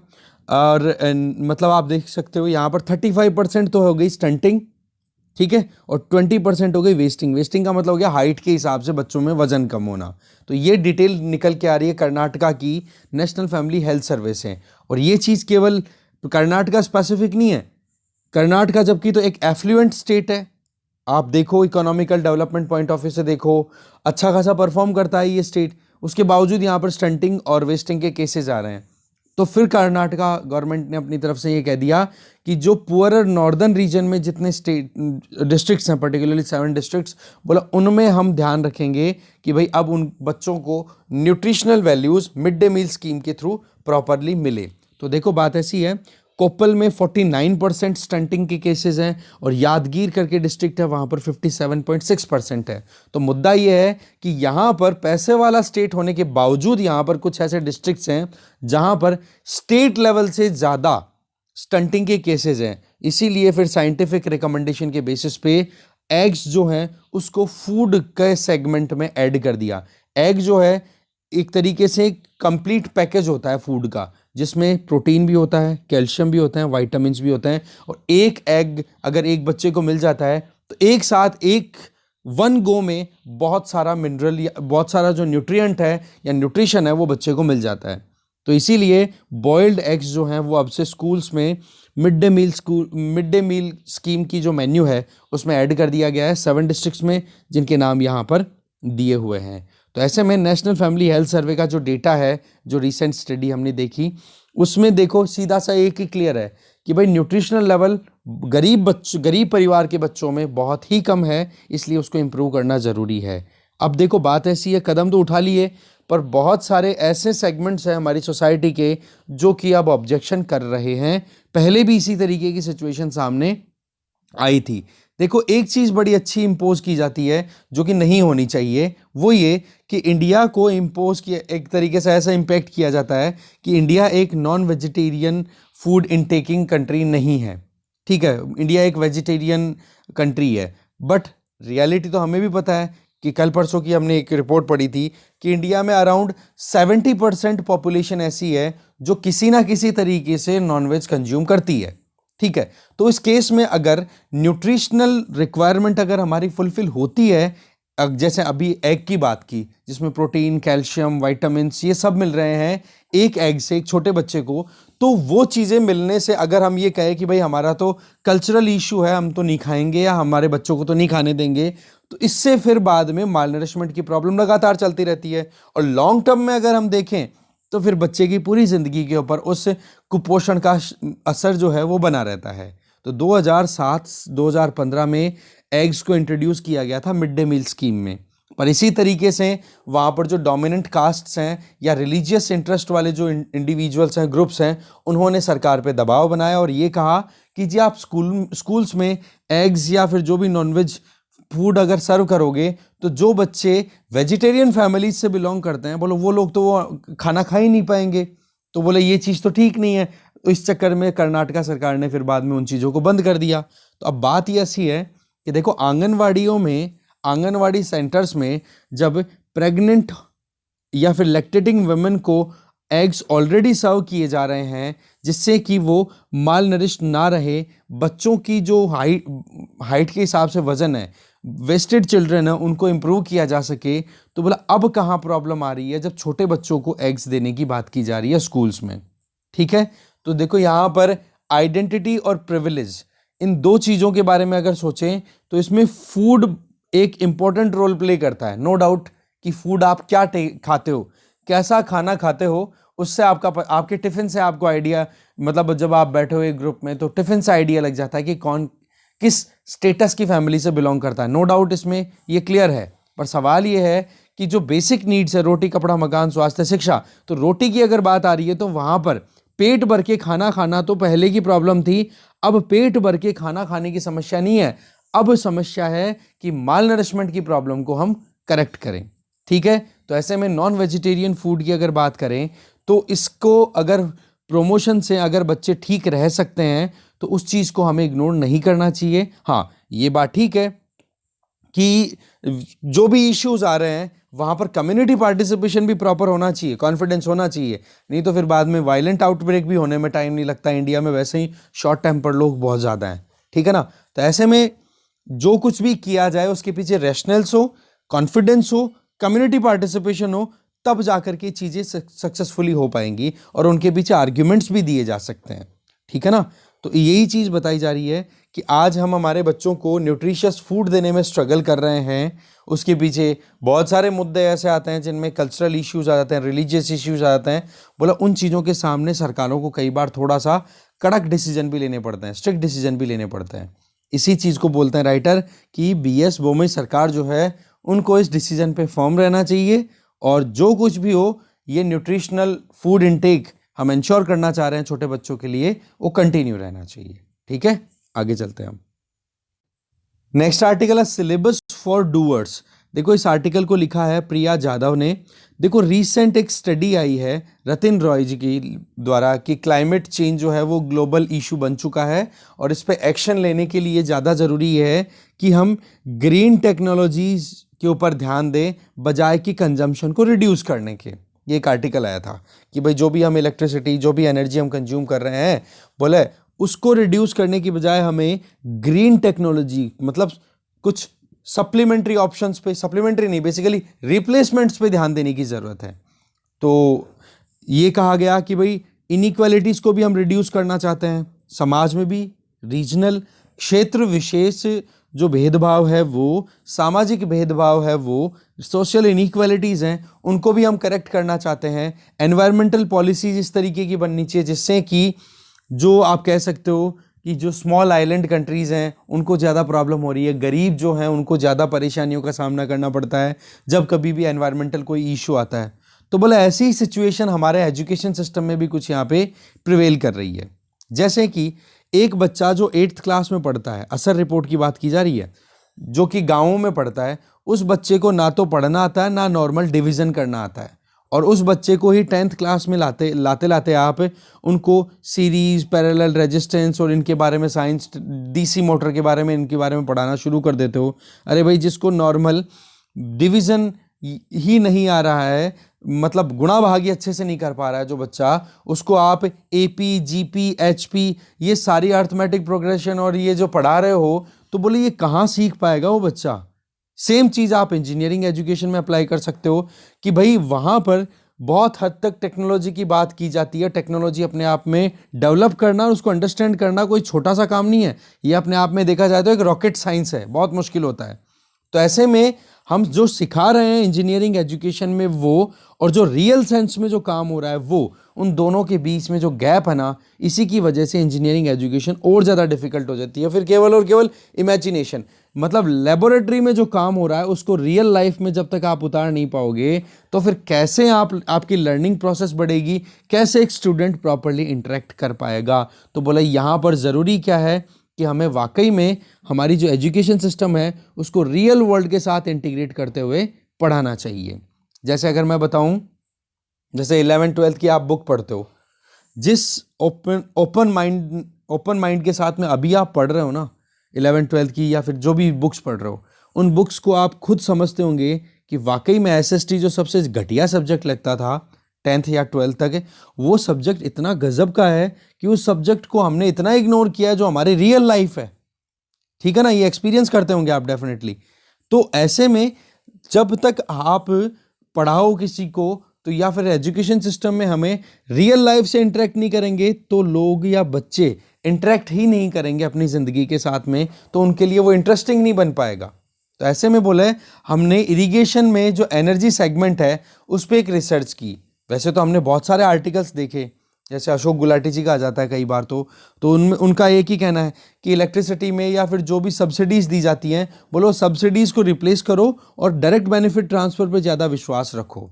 और मतलब आप देख सकते हो यहाँ पर 35% तो हो गई स्टंटिंग, ठीक है, और 20% हो गई वेस्टिंग। वेस्टिंग का मतलब हो गया हाइट के हिसाब से बच्चों में वजन कम होना। तो ये डिटेल निकल के आ रही है कर्नाटका की नेशनल फैमिली हेल्थ सर्वे से। और ये चीज़ केवल कर्नाटका स्पेसिफिक नहीं है। कर्नाटका जबकि तो एक एफ्लुएंट स्टेट है, आप देखो economical development point of view से देखो अच्छा खासा परफॉर्म करता है ये स्टेट, उसके बावजूद यहाँ पर स्टंटिंग और वेस्टिंग के केसेस आ रहे हैं। तो फिर कर्नाटका गवर्नमेंट ने अपनी तरफ से ये कह दिया कि जो पुअरर नॉर्दर्न रीजन में जितने स्टेट डिस्ट्रिक्ट्स हैं, पर्टिकुलरली 7 डिस्ट्रिक्ट्स, बोला उनमें हम ध्यान रखेंगे कि भाई अब उन बच्चों को nutritional values mid day meal scheme के थ्रू प्रॉपरली मिले। तो देखो बात ऐसी है, कोप्पल में 49% स्टंटिंग के केसेस हैं और यादगीर करके डिस्ट्रिक्ट है वहाँ पर 57.6% है। तो मुद्दा ये है कि यहाँ पर पैसे वाला स्टेट होने के बावजूद यहाँ पर कुछ ऐसे डिस्ट्रिक्ट्स हैं जहाँ पर स्टेट लेवल से ज़्यादा स्टंटिंग के केसेस हैं। इसीलिए फिर साइंटिफिक रिकमेंडेशन के बेसिस पे एग्स जो हैं उसको फूड के सेगमेंट में ऐड कर दिया। एग जो है एक तरीके से कंप्लीट पैकेज होता है फूड का, जिसमें प्रोटीन भी होता है, कैल्शियम भी होता है, वाइटामिन्स भी होते हैं। और एक एग अगर एक बच्चे को मिल जाता है तो एक साथ एक वन गो में बहुत सारा मिनरल या बहुत सारा जो न्यूट्रिएंट है या न्यूट्रिशन है वो बच्चे को मिल जाता है। तो इसीलिए बॉइल्ड एग्स जो हैं वो अब से स्कूल्स में मिड डे मील स्कीम की जो मेन्यू है उसमें ऐड कर दिया गया है 7 डिस्ट्रिक्ट्स में, जिनके नाम यहाँ पर दिए हुए हैं। तो ऐसे में नेशनल फैमिली हेल्थ सर्वे का जो डेटा है, जो रिसेंट स्टडी हमने देखी, उसमें देखो सीधा सा एक ही क्लियर है कि भाई न्यूट्रिशनल लेवल गरीब परिवार के बच्चों में बहुत ही कम है, इसलिए उसको इम्प्रूव करना ज़रूरी है। अब देखो बात ऐसी है, कदम तो उठा लिए पर बहुत सारे ऐसे सेगमेंट्स हैं हमारी सोसाइटी के जो कि अब ऑब्जेक्शन कर रहे हैं। पहले भी इसी तरीके की सिचुएशन सामने आई थी। देखो एक चीज़ बड़ी अच्छी इम्पोज की जाती है जो कि नहीं होनी चाहिए, वो ये कि इंडिया को इम्पोज किया एक तरीके से ऐसा इम्पैक्ट किया जाता है कि इंडिया एक नॉन वेजिटेरियन फूड इनटेकिंग कंट्री नहीं है। ठीक है, इंडिया एक वेजिटेरियन कंट्री है, बट रियलिटी तो हमें भी पता है कि कल परसों की हमने एक रिपोर्ट पढ़ी थी कि इंडिया में अराउंड 70% पॉपुलेशन ऐसी है जो किसी ना किसी तरीके से नॉनवेज कंज्यूम करती है। ठीक है, तो इस केस में अगर न्यूट्रिशनल रिक्वायरमेंट अगर हमारी फुलफिल होती है, जैसे अभी एग की बात की जिसमें प्रोटीन, कैल्शियम, विटामिन्स ये सब मिल रहे हैं एक एग से एक छोटे बच्चे को, तो वो चीज़ें मिलने से अगर हम ये कहें कि भाई हमारा तो कल्चरल इशू है, हम तो नहीं खाएंगे या हमारे बच्चों को तो नहीं खाने देंगे, तो इससे फिर बाद में मालनरिशमेंट की प्रॉब्लम लगातार चलती रहती है। और लॉन्ग टर्म में अगर हम देखें तो फिर बच्चे की पूरी ज़िंदगी के ऊपर उस कुपोषण का असर जो है वो बना रहता है। तो 2007-2015 में एग्स को इंट्रोड्यूस किया गया था मिड डे मील स्कीम में, पर इसी तरीके से वहाँ पर जो डोमिनेंट कास्ट्स हैं या रिलीजियस इंटरेस्ट वाले जो इंडिविजुअल्स हैं, ग्रुप्स हैं, उन्होंने सरकार पे दबाव बनाया और ये कहा कि जी आप स्कूल्स में एग्स या फिर जो भी नॉनवेज फूड अगर सर्व करोगे तो जो बच्चे वेजिटेरियन फैमिलीज से बिलोंग करते हैं, बोलो वो लोग तो वो खाना खा ही नहीं पाएंगे। तो बोले ये चीज़ तो ठीक नहीं है। तो इस चक्कर में कर्नाटका सरकार ने फिर बाद में उन चीज़ों को बंद कर दिया। तो अब बात ये ऐसी है कि देखो आंगनवाड़ी सेंटर्स में जब प्रेग्नेंट या फिर लैक्टेटिंग वुमेन को एग्स ऑलरेडी सर्व किए जा रहे हैं जिससे कि वो माल नरिश्ड ना रहे, बच्चों की जो हाइट के हिसाब से वजन है, वेस्टेड चिल्ड्रन है, उनको इम्प्रूव किया जा सके। तो बोला अब कहाँ प्रॉब्लम आ रही है, जब छोटे बच्चों को एग्स देने की बात की जा रही है स्कूल्स में। ठीक है, तो देखो यहाँ पर आइडेंटिटी और प्रिविलेज, इन दो चीज़ों के बारे में अगर सोचें तो इसमें फूड एक इंपॉर्टेंट रोल प्ले करता है। नो डाउट कि फूड आप क्या खाते हो, कैसा खाना खाते हो, उससे आपके टिफिन से आपको आइडिया, मतलब जब आप बैठे हो एक ग्रुप में तो टिफिन से आइडिया लग जाता है कि कौन किस स्टेटस की फैमिली से बिलोंग करता है। नो डाउट इसमें ये क्लियर है, पर सवाल ये है कि जो बेसिक नीड्स है, रोटी कपड़ा मकान स्वास्थ्य शिक्षा, तो रोटी की अगर बात आ रही है तो वहां पर पेट भर के खाना खाना तो पहले की प्रॉब्लम थी, अब पेट भर के खाना खाने की समस्या नहीं है, अब समस्या है कि माल नरिशमेंट की प्रॉब्लम को हम करेक्ट करें। ठीक है, तो ऐसे में नॉन वेजिटेरियन फूड की अगर बात करें तो इसको अगर प्रमोशन से अगर बच्चे ठीक रह सकते हैं तो उस चीज़ को हमें इग्नोर नहीं करना चाहिए। हाँ, ये बात ठीक है कि जो भी इश्यूज आ रहे हैं वहां पर कम्युनिटी पार्टिसिपेशन भी प्रॉपर होना चाहिए, कॉन्फिडेंस होना चाहिए, नहीं तो फिर बाद में वायलेंट आउटब्रेक भी होने में टाइम नहीं लगता। इंडिया में वैसे ही शॉर्ट टेम्पर लोग बहुत ज़्यादा हैं। ठीक है ना, तो ऐसे में जो कुछ भी किया जाए उसके पीछे रैशनल्स हो, कॉन्फिडेंस हो, कम्युनिटी पार्टिसिपेशन हो, तब जाकर के चीज़ें सक्सेसफुली हो पाएंगी और उनके पीछे आर्ग्यूमेंट्स भी दिए जा सकते हैं। ठीक है ना, तो यही चीज़ बताई जा रही है कि आज हम हमारे बच्चों को न्यूट्रिशियस फूड देने में स्ट्रगल कर रहे हैं। उसके पीछे बहुत सारे मुद्दे ऐसे आते हैं जिनमें कल्चरल इश्यूज आ जाते हैं, रिलीजियस इश्यूज आ जाते हैं। बोला उन चीज़ों के सामने सरकारों को कई बार थोड़ा सा कड़क डिसीजन भी लेने पड़ते हैं, स्ट्रिक्ट डिसीजन भी लेने पड़ते हैं। इसी चीज़ को बोलते हैं राइटर कि BS बोमई सरकार जो है उनको इस डिसीजन पे फर्म रहना चाहिए और जो कुछ भी हो ये न्यूट्रिशनल फूड इनटेक हम इंश्योर करना चाह रहे हैं छोटे बच्चों के लिए, वो कंटिन्यू रहना चाहिए। ठीक है, आगे चलते हैं हम। नेक्स्ट आर्टिकल है सिलेबस फॉर डूअर्स। देखो इस आर्टिकल को लिखा है प्रिया जाधव ने। देखो रीसेंट एक स्टडी आई है रतिन रॉय जी की द्वारा कि क्लाइमेट चेंज जो है वो ग्लोबल इशू बन चुका है और इस पे एक्शन लेने के लिए ज़्यादा ज़रूरी है कि हम ग्रीन टेक्नोलॉजीज के ऊपर ध्यान दें बजाय कि कंजम्पशन को रिड्यूस करने के। ये एक आर्टिकल आया था कि भाई जो भी हम इलेक्ट्रिसिटी, जो भी एनर्जी हम कंज्यूम कर रहे हैं, बोले उसको रिड्यूस करने की बजाय हमें ग्रीन टेक्नोलॉजी, मतलब कुछ सप्लीमेंट्री ऑप्शंस पे, सप्लीमेंट्री नहीं बेसिकली रिप्लेसमेंट्स पे ध्यान देने की ज़रूरत है। तो ये कहा गया कि भाई इनइक्वालिटीज़ को भी हम रिड्यूस करना चाहते हैं, समाज में भी रीजनल क्षेत्र विशेष जो भेदभाव है वो, सामाजिक भेदभाव है वो, सोशल इनइक्वालिटीज़ हैं उनको भी हम करेक्ट करना चाहते हैं। एनवायरमेंटल पॉलिसीज इस तरीके की बननी चाहिए जिससे कि जो आप कह सकते हो कि जो स्मॉल आइलैंड कंट्रीज़ हैं उनको ज़्यादा प्रॉब्लम हो रही है, गरीब जो हैं उनको ज़्यादा परेशानियों का सामना करना पड़ता है जब कभी भी एनवायरमेंटल कोई इशू आता है। तो बोला ऐसी ही सिचुएशन हमारे एजुकेशन सिस्टम में भी कुछ यहाँ पे प्रिवेल कर रही है। जैसे कि एक बच्चा जो 8th क्लास में पढ़ता है, असर रिपोर्ट की बात की जा रही है, जो कि गाँवों में पढ़ता है, उस बच्चे को ना तो पढ़ना आता है ना नॉर्मल डिवीज़न करना आता है, और उस बच्चे को ही 10th क्लास में लाते आप उनको सीरीज, पैरेलल, रेजिस्टेंस और इनके बारे में, साइंस, DC मोटर के बारे में, इनके बारे में पढ़ाना शुरू कर देते हो। अरे भाई जिसको नॉर्मल डिवीज़न ही नहीं आ रहा है, मतलब गुणा भागी अच्छे से नहीं कर पा रहा है जो बच्चा, उसको आप AP, GP, HP ये सारी अर्थमेटिक प्रोग्रेशन और ये जो पढ़ा रहे हो, तो बोले ये कहाँ सीख पाएगा वो बच्चा। सेम चीज़ आप इंजीनियरिंग एजुकेशन में अप्लाई कर सकते हो कि भाई वहाँ पर बहुत हद तक टेक्नोलॉजी की बात की जाती है। टेक्नोलॉजी अपने आप में डेवलप करना और उसको अंडरस्टैंड करना कोई छोटा सा काम नहीं है, ये अपने आप में देखा जाए तो एक रॉकेट साइंस है, बहुत मुश्किल होता है। तो ऐसे में हम जो सिखा रहे हैं इंजीनियरिंग एजुकेशन में वो, और जो रियल सेंस में जो काम हो रहा है वो, उन दोनों के बीच में जो गैप है ना, इसी की वजह से इंजीनियरिंग एजुकेशन और ज़्यादा डिफिकल्ट हो जाती है। फिर केवल और केवल इमेजिनेशन, मतलब लेबोरेटरी में जो काम हो रहा है उसको रियल लाइफ में जब तक आप उतार नहीं पाओगे तो फिर कैसे आपकी लर्निंग प्रोसेस बढ़ेगी, कैसे एक स्टूडेंट प्रॉपरली इंटरेक्ट कर पाएगा। तो बोला यहाँ पर ज़रूरी क्या है कि हमें वाकई में हमारी जो एजुकेशन सिस्टम है उसको रियल वर्ल्ड के साथ इंटीग्रेट करते हुए पढ़ाना चाहिए। जैसे अगर मैं बताऊं, जैसे 11th-12th की आप बुक पढ़ते हो, जिस ओपन माइंड के साथ में अभी आप पढ़ रहे हो ना 11th-12th की, या फिर जो भी बुक्स पढ़ रहे हो, उन बुक्स को आप खुद समझते होंगे कि वाकई में SST जो सबसे घटिया सब्जेक्ट लगता था, 10th या 12th तक है, वो सब्जेक्ट इतना गजब का है कि उस सब्जेक्ट को हमने इतना इग्नोर किया है जो हमारी रियल लाइफ है। ठीक है ना, ये एक्सपीरियंस करते होंगे आप डेफिनेटली। तो ऐसे में जब तक आप पढ़ाओ किसी को तो या फिर एजुकेशन सिस्टम में हमें रियल लाइफ से इंटरेक्ट नहीं करेंगे तो लोग या बच्चे इंटरेक्ट ही नहीं करेंगे अपनी ज़िंदगी के साथ में, तो उनके लिए वो इंटरेस्टिंग नहीं बन पाएगा। तो ऐसे में बोले हमने इरिगेशन में जो एनर्जी सेगमेंट है उस पर एक रिसर्च की। वैसे तो हमने बहुत सारे आर्टिकल्स देखे, जैसे अशोक गुलाटी जी का आ जाता है कई बार, तो उनमें उनका एक ही कहना है कि इलेक्ट्रिसिटी में या फिर जो भी सब्सिडीज़ दी जाती हैं, बोलो सब्सिडीज़ को रिप्लेस करो और डायरेक्ट बेनिफिट ट्रांसफ़र पे ज़्यादा विश्वास रखो।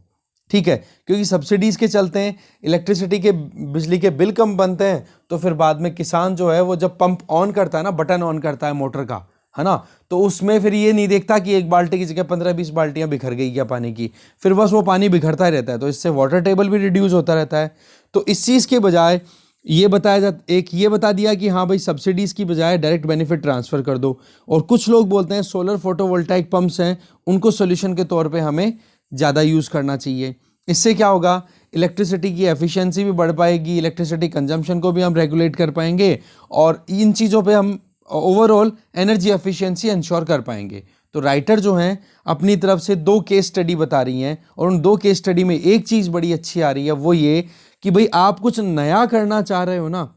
ठीक है, क्योंकि सब्सिडीज़ के चलते हैं इलेक्ट्रिसिटी के बिजली के बिल कम बनते हैं, तो फिर बाद में किसान जो है वो जब पंप ऑन करता है ना, बटन ऑन करता है मोटर का, है ना, तो उसमें फिर ये नहीं देखता कि एक बाल्टी की जगह 15-20 बाल्टियां बिखर गई क्या पानी की, फिर बस वो पानी बिखरता ही रहता है, तो इससे वाटर टेबल भी रिड्यूस होता रहता है। तो इस चीज़ के बजाय ये बता दिया कि हाँ भाई सब्सिडीज़ की बजाय डायरेक्ट बेनिफिट ट्रांसफ़र कर दो। और कुछ लोग बोलते हैं सोलर फोटोवोल्टाइक पंप्स हैं, उनको सोल्यूशन के तौर पे हमें ज़्यादा यूज़ करना चाहिए। इससे क्या होगा, इलेक्ट्रिसिटी की एफिशिएंसी भी बढ़ पाएगी, इलेक्ट्रिसिटी कंजम्पशन को भी हम रेगुलेट कर पाएंगे और इन चीज़ों पे हम ओवरऑल एनर्जी एफिशिएंसी इंश्योर कर पाएंगे। तो राइटर जो हैं अपनी तरफ से 2 केस स्टडी बता रही हैं और उन 2 केस स्टडी में एक चीज़ बड़ी अच्छी आ रही है, वो ये कि भाई आप कुछ नया करना चाह रहे हो ना,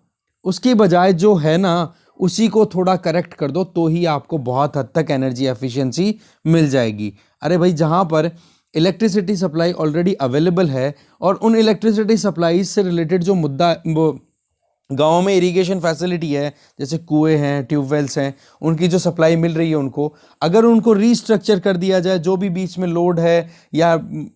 उसके बजाय जो है ना उसी को थोड़ा करेक्ट कर दो, तो ही आपको बहुत हद तक एनर्जी एफिशिएंसी मिल जाएगी। अरे भाई जहाँ पर इलेक्ट्रिसिटी सप्लाई ऑलरेडी अवेलेबल है और उन इलेक्ट्रिसिटी सप्लाई से रिलेटेड जो मुद्दा वो गाँव में इरिगेशन फैसिलिटी है, जैसे कुएं हैं, ट्यूबवेल्स हैं, उनकी जो सप्लाई मिल रही है उनको, अगर उनको रीस्ट्रक्चर कर दिया जाए, जो भी बीच में लोड है या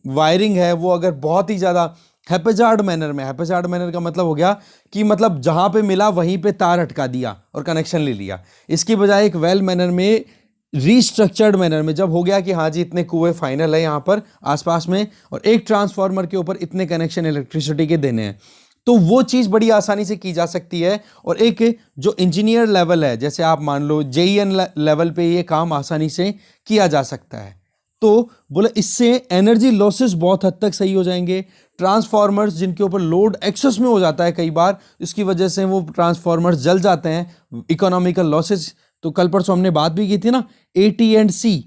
वायरिंग है वो अगर बहुत ही ज़्यादा हैपेजार्ड मैनर का मतलब हो गया कि मतलब जहाँ पे मिला वहीं पे तार अटका दिया और कनेक्शन ले लिया, इसकी बजाय एक वेल मैनर में, रीस्ट्रक्चर्ड मैनर में जब हो गया कि हाँ जी इतने कुएं फाइनल है यहाँ पर आसपास में और एक ट्रांसफार्मर के ऊपर इतने कनेक्शन इलेक्ट्रिसिटी के देने हैं, तो वो चीज़ बड़ी आसानी से की जा सकती है। और एक जो इंजीनियर लेवल है, जैसे आप मान लो JEN लेवल पे ये काम आसानी से किया जा सकता है। तो बोले इससे एनर्जी लॉसेस बहुत हद तक सही हो जाएंगे। ट्रांसफार्मर्स जिनके ऊपर लोड एक्सेस में हो जाता है कई बार, इसकी वजह से वो ट्रांसफार्मर्स जल जाते हैं, इकोनॉमिकल लॉसेस। तो कल परसों हमने बात भी की थी ना, AT&C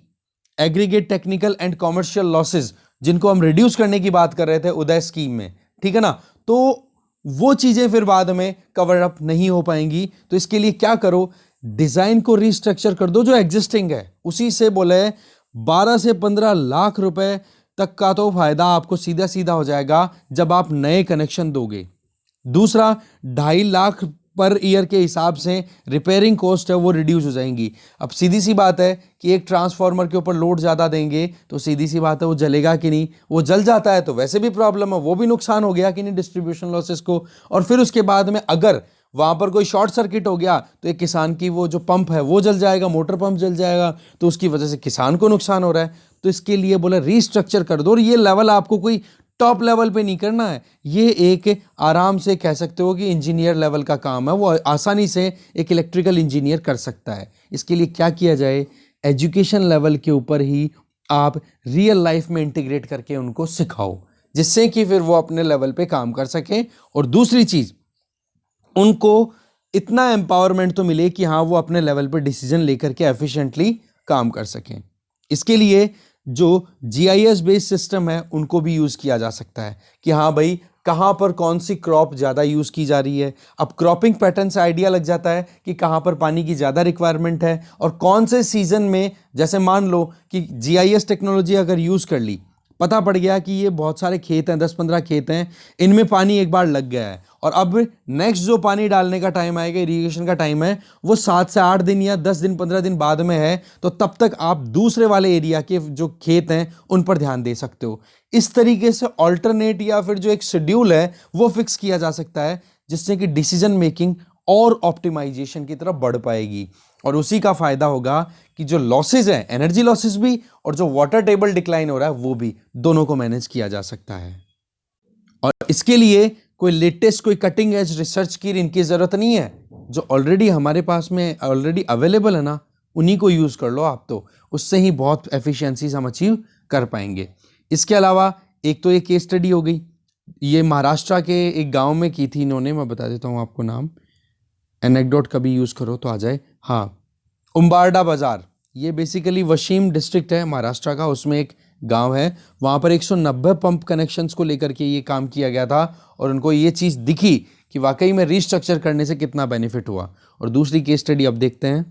aggregate technical and commercial losses, जिनको हम रिड्यूस करने की बात कर रहे थे उदय स्कीम में, ठीक है ना, तो वो चीज़ें फिर बाद में कवर अप नहीं हो पाएंगी। तो इसके लिए क्या करो, डिज़ाइन को रीस्ट्रक्चर कर दो जो एग्जिस्टिंग है उसी से, बोले 12 से 15 लाख रुपए तक का तो फायदा आपको सीधा सीधा हो जाएगा जब आप नए कनेक्शन दोगे। दूसरा, 2.5 लाख पर ईयर के हिसाब से रिपेयरिंग कॉस्ट है वो रिड्यूस हो जाएंगी। अब सीधी सी बात है कि एक ट्रांसफार्मर के ऊपर लोड ज़्यादा देंगे तो सीधी सी बात है वो जलेगा कि नहीं, वो जल जाता है तो वैसे भी प्रॉब्लम है, वो भी नुकसान हो गया कि नहीं डिस्ट्रीब्यूशन लॉसेस को। और फिर उसके बाद में अगर वहाँ पर कोई शॉर्ट सर्किट हो गया तो एक किसान की वो जो पंप है वो जल जाएगा, मोटर पंप जल जाएगा, तो उसकी वजह से किसान को नुकसान हो रहा है। तो इसके लिए बोला रीस्ट्रक्चर कर दो। और ये लेवल आपको कोई टॉप लेवल पे नहीं करना है, ये एक आराम से कह सकते हो कि इंजीनियर लेवल का काम है, वो आसानी से एक इलेक्ट्रिकल इंजीनियर कर सकता है। इसके लिए क्या किया जाए, एजुकेशन लेवल के ऊपर ही आप रियल लाइफ में इंटीग्रेट करके उनको सिखाओ, जिससे कि फिर वो अपने लेवल पे काम कर सकें। और दूसरी चीज़, उनको इतना एम्पावरमेंट तो मिले कि हाँ वो अपने लेवल पे डिसीजन लेकर के एफिशिएंटली काम कर सकें। इसके लिए जो GIS बेस्ड सिस्टम है उनको भी यूज़ किया जा सकता है कि हाँ भाई कहाँ पर कौन सी क्रॉप ज़्यादा यूज़ की जा रही है। अब क्रॉपिंग पैटर्न से आइडिया लग जाता है कि कहाँ पर पानी की ज़्यादा रिक्वायरमेंट है और कौन से सीज़न में, जैसे मान लो कि GIS टेक्नोलॉजी अगर यूज़ कर ली, पता पड़ गया कि ये बहुत सारे खेत हैं, 10-15 खेत हैं, इनमें पानी एक बार लग गया है और अब नेक्स्ट जो पानी डालने का टाइम आएगा, इरिगेशन का टाइम है, वो 7 से 8 दिन या 10 दिन 15 दिन बाद में है, तो तब तक आप दूसरे वाले एरिया के जो खेत हैं उन पर ध्यान दे सकते हो। इस तरीके से ऑल्टरनेट या फिर जो एक शेड्यूल है वो फिक्स किया जा सकता है, जिससे कि डिसीजन मेकिंग और ऑप्टिमाइजेशन की तरफ बढ़ पाएगी। और उसी का फायदा होगा कि जो लॉसेज है, एनर्जी लॉसेज भी और जो वाटर टेबल डिक्लाइन हो रहा है वो भी, दोनों को मैनेज किया जा सकता है। और इसके लिए कोई लेटेस्ट, कोई कटिंग एज रिसर्च की इनकी ज़रूरत नहीं है, जो ऑलरेडी हमारे पास में ऑलरेडी अवेलेबल है ना, उन्हीं को यूज़ कर लो आप, तो उससे ही बहुत एफिशिएंसीज हम अचीव कर पाएंगे। इसके अलावा एक तो ये केस स्टडी हो गई, ये महाराष्ट्र के एक गांव में की थी इन्होंने, मैं बता देता हूँ आपको नाम, एनेक्डोट कभी यूज़ करो तो आ जाए। हाँ, उम्बारडा बाज़ार, ये बेसिकली वशीम डिस्ट्रिक्ट है महाराष्ट्र का, उसमें एक गांव है, वहाँ पर 190 पंप कनेक्शंस को लेकर के ये काम किया गया था और उनको ये चीज़ दिखी कि वाकई में रीस्ट्रक्चर करने से कितना बेनिफिट हुआ। और दूसरी केस स्टडी अब देखते हैं।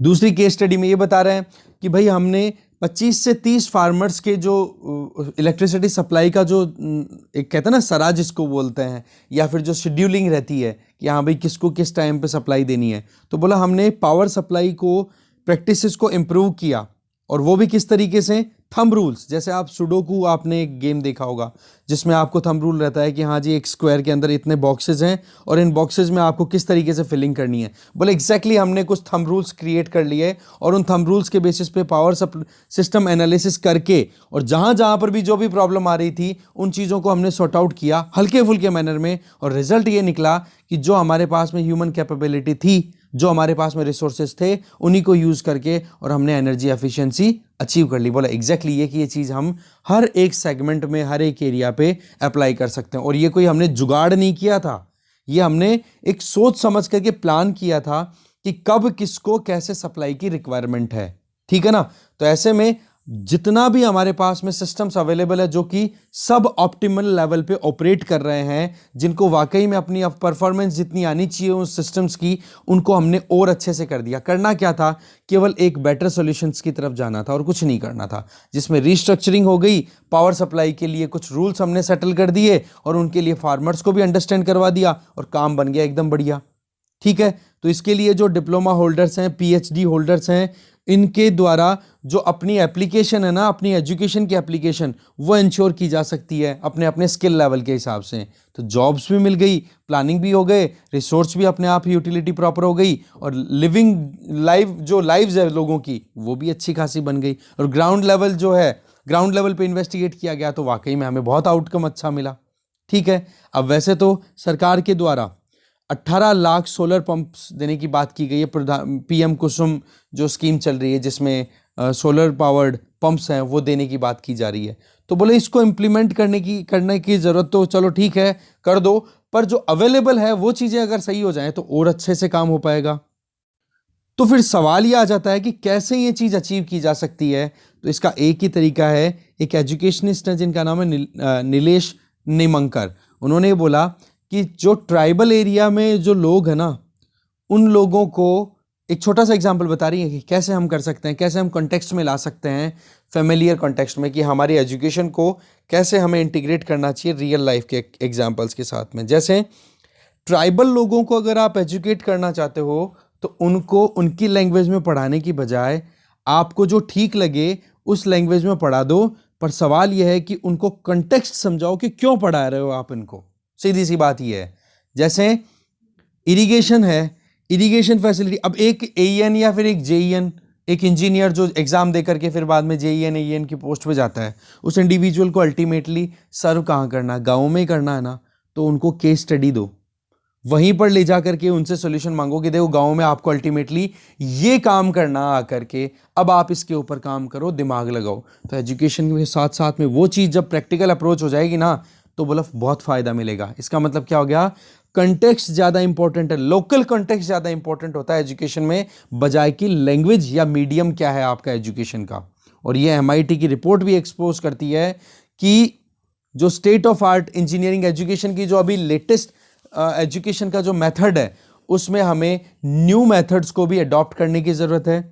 दूसरी केस स्टडी में ये बता रहे हैं कि भाई हमने 25 से 30 फार्मर्स के जो इलेक्ट्रिसिटी सप्लाई का जो एक कहते हैं ना सरा जिसको बोलते हैं, या फिर जो शेड्यूलिंग रहती है कि हाँ भाई किसको किस टाइम पे सप्लाई देनी है, तो बोला हमने पावर सप्लाई को प्रैक्टिसेस को इम्प्रूव किया। और वो भी किस तरीके से, थंब रूल्स। जैसे आप सुडोकू, आपने एक गेम देखा होगा जिसमें आपको थंब रूल रहता है कि हाँ जी एक स्क्वायर के अंदर इतने बॉक्सेस हैं और इन बॉक्सेस में आपको किस तरीके से फिलिंग करनी है। बोले एग्जैक्टली हमने कुछ थंब रूल्स क्रिएट कर लिए और उन थंब रूल्स के बेसिस पे पावर सिस्टम एनालिसिस करके और जहाँ जहाँ पर भी जो भी प्रॉब्लम आ रही थी उन चीज़ों को हमने सॉर्ट आउट किया हल्के फुल्के मैनर में, और रिजल्ट ये निकला कि जो हमारे पास में ह्यूमन कैपेबिलिटी थी, जो हमारे पास में रिसोर्सेज थे, उन्हीं को यूज़ करके और हमने एनर्जी एफिशिएंसी अचीव कर ली। बोला एग्जैक्टली ये कि ये चीज़ हम हर एक सेगमेंट में हर एक एरिया पे अप्लाई कर सकते हैं। और ये कोई हमने जुगाड़ नहीं किया था, ये हमने एक सोच समझ करके प्लान किया था कि कब किसको कैसे सप्लाई की रिक्वायरमेंट है। ठीक है ना। तो ऐसे में जितना भी हमारे पास में सिस्टम्स अवेलेबल है जो कि सब ऑप्टिमल लेवल पे ऑपरेट कर रहे हैं, जिनको वाकई में अपनी परफॉर्मेंस जितनी आनी चाहिए उन सिस्टम्स की, उनको हमने और अच्छे से कर दिया। करना क्या था, केवल एक बेटर सॉल्यूशंस की तरफ जाना था और कुछ नहीं करना था, जिसमें रीस्ट्रक्चरिंग हो गई, पावर सप्लाई के लिए कुछ रूल्स हमने सेटल कर दिए और उनके लिए फार्मर्स को भी अंडरस्टैंड करवा दिया और काम बन गया एकदम बढ़िया। ठीक है। तो इसके लिए जो डिप्लोमा होल्डर्स हैं, पीएचडी होल्डर्स हैं, इनके द्वारा जो अपनी एप्लीकेशन है ना, अपनी एजुकेशन की एप्लीकेशन, वो इंश्योर की जा सकती है अपने अपने स्किल लेवल के हिसाब से। तो जॉब्स भी मिल गई, प्लानिंग भी हो गए, रिसोर्स भी अपने आप यूटिलिटी प्रॉपर हो गई, और लिविंग लाइफ जो लाइव्स है लोगों की वो भी अच्छी खासी बन गई। और ग्राउंड लेवल जो है, ग्राउंड लेवल पे इन्वेस्टिगेट किया गया तो वाकई में हमें बहुत आउटकम अच्छा मिला। ठीक है। अब वैसे तो सरकार के द्वारा 18 लाख सोलर पंप्स देने की बात की गई है, पीएम कुसुम जो स्कीम चल रही है जिसमें सोलर पावर्ड पंप्स हैं वो देने की बात की जा रही है। तो बोले इसको इम्प्लीमेंट करने की ज़रूरत तो चलो ठीक है कर दो, पर जो अवेलेबल है वो चीज़ें अगर सही हो जाएं तो और अच्छे से काम हो पाएगा। तो फिर सवाल ये आ जाता है कि कैसे ये चीज़ अचीव की जा सकती है। तो इसका एक ही तरीका है, एक एजुकेशनिस्ट है जिनका नाम है नीलेश निमंकर। उन्होंने बोला कि जो ट्राइबल एरिया में जो लोग हैं ना, उन लोगों को एक छोटा सा एग्जांपल बता रही है कि कैसे हम कर सकते हैं, कैसे हम कॉन्टेक्स्ट में ला सकते हैं, फेमिलियर कॉन्टेक्स्ट में, कि हमारी एजुकेशन को कैसे हमें इंटीग्रेट करना चाहिए रियल लाइफ के एग्जांपल्स के साथ में। जैसे ट्राइबल लोगों को अगर आप एजुकेट करना चाहते हो तो उनको उनकी लैंग्वेज में पढ़ाने की बजाय आपको जो ठीक लगे उस लैंग्वेज में पढ़ा दो, पर सवाल यह है कि उनको कॉन्टेक्स्ट समझाओ कि क्यों पढ़ा रहे हो आप इनको। सीधी सी बात यह है, जैसे इरिगेशन है, इरिगेशन फैसिलिटी, अब एक एईएन या फिर एक जेईएन, एक इंजीनियर जो एग्जाम दे करके फिर बाद में जेईएन एईएन की पोस्ट पे जाता है, उस इंडिविजुअल को अल्टीमेटली सर्व कहाँ करना है, गाँव में ही करना है ना। तो उनको केस स्टडी दो, वहीं पर ले जा करके उनसे सॉल्यूशन मांगो कि देखो गांव में आपको अल्टीमेटली ये काम करना आकर के, अब आप इसके ऊपर काम करो, दिमाग लगाओ। तो एजुकेशन के साथ साथ में वो चीज़ जब प्रैक्टिकल अप्रोच हो जाएगी ना, तो बोला बहुत फ़ायदा मिलेगा। इसका मतलब क्या हो गया, कंटेक्स्ट ज़्यादा इंपॉर्टेंट है, लोकल कंटेक्स्ट ज़्यादा इंपॉर्टेंट होता है एजुकेशन में, बजाय कि लैंग्वेज या मीडियम क्या है आपका एजुकेशन का। और ये एमआईटी की रिपोर्ट भी एक्सपोज करती है कि जो state of art engineering education की जो अभी लेटेस्ट एजुकेशन का जो मेथड है, उसमें हमें न्यू मेथड्स को भी अडॉप्ट करने की ज़रूरत है।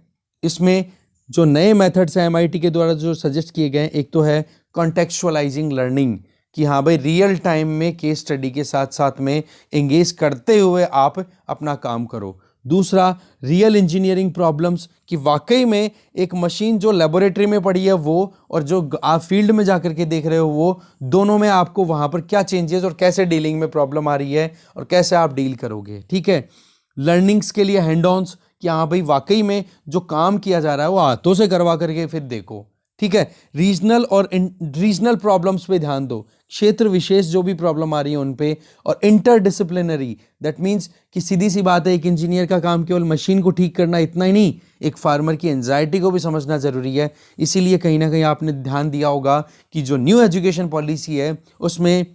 इसमें जो नए मेथड्स हैं एमआईटी के द्वारा जो सजेस्ट किए गए हैं, एक तो है कॉन्टेक्चुअलाइजिंग लर्निंग, कि हाँ भाई रियल टाइम में केस स्टडी के साथ साथ में एंगेज करते हुए आप अपना काम करो। दूसरा, रियल इंजीनियरिंग प्रॉब्लम्स, कि वाकई में एक मशीन जो लेबोरेटरी में पड़ी है वो और जो आप फील्ड में जाकर के देख रहे हो वो, दोनों में आपको वहाँ पर क्या चेंजेस और कैसे डीलिंग में प्रॉब्लम आ रही है और कैसे आप डील करोगे। ठीक है। लर्निंग्स के लिए हैंड ऑन्स, कि हाँ भाई वाकई में जो काम किया जा रहा है वो हाथों से करवा करके फिर देखो, ठीक है। रीजनल प्रॉब्लम्स पे ध्यान दो, क्षेत्र विशेष जो भी प्रॉब्लम आ रही है उन पे, और इंटरडिसिप्लिनरी, दैट मीन्स कि सीधी सी बात है, एक इंजीनियर का काम केवल मशीन को ठीक करना इतना ही नहीं, एक फार्मर की एंजाइटी को भी समझना जरूरी है। इसीलिए कहीं ना कहीं आपने ध्यान दिया होगा कि जो न्यू एजुकेशन पॉलिसी है उसमें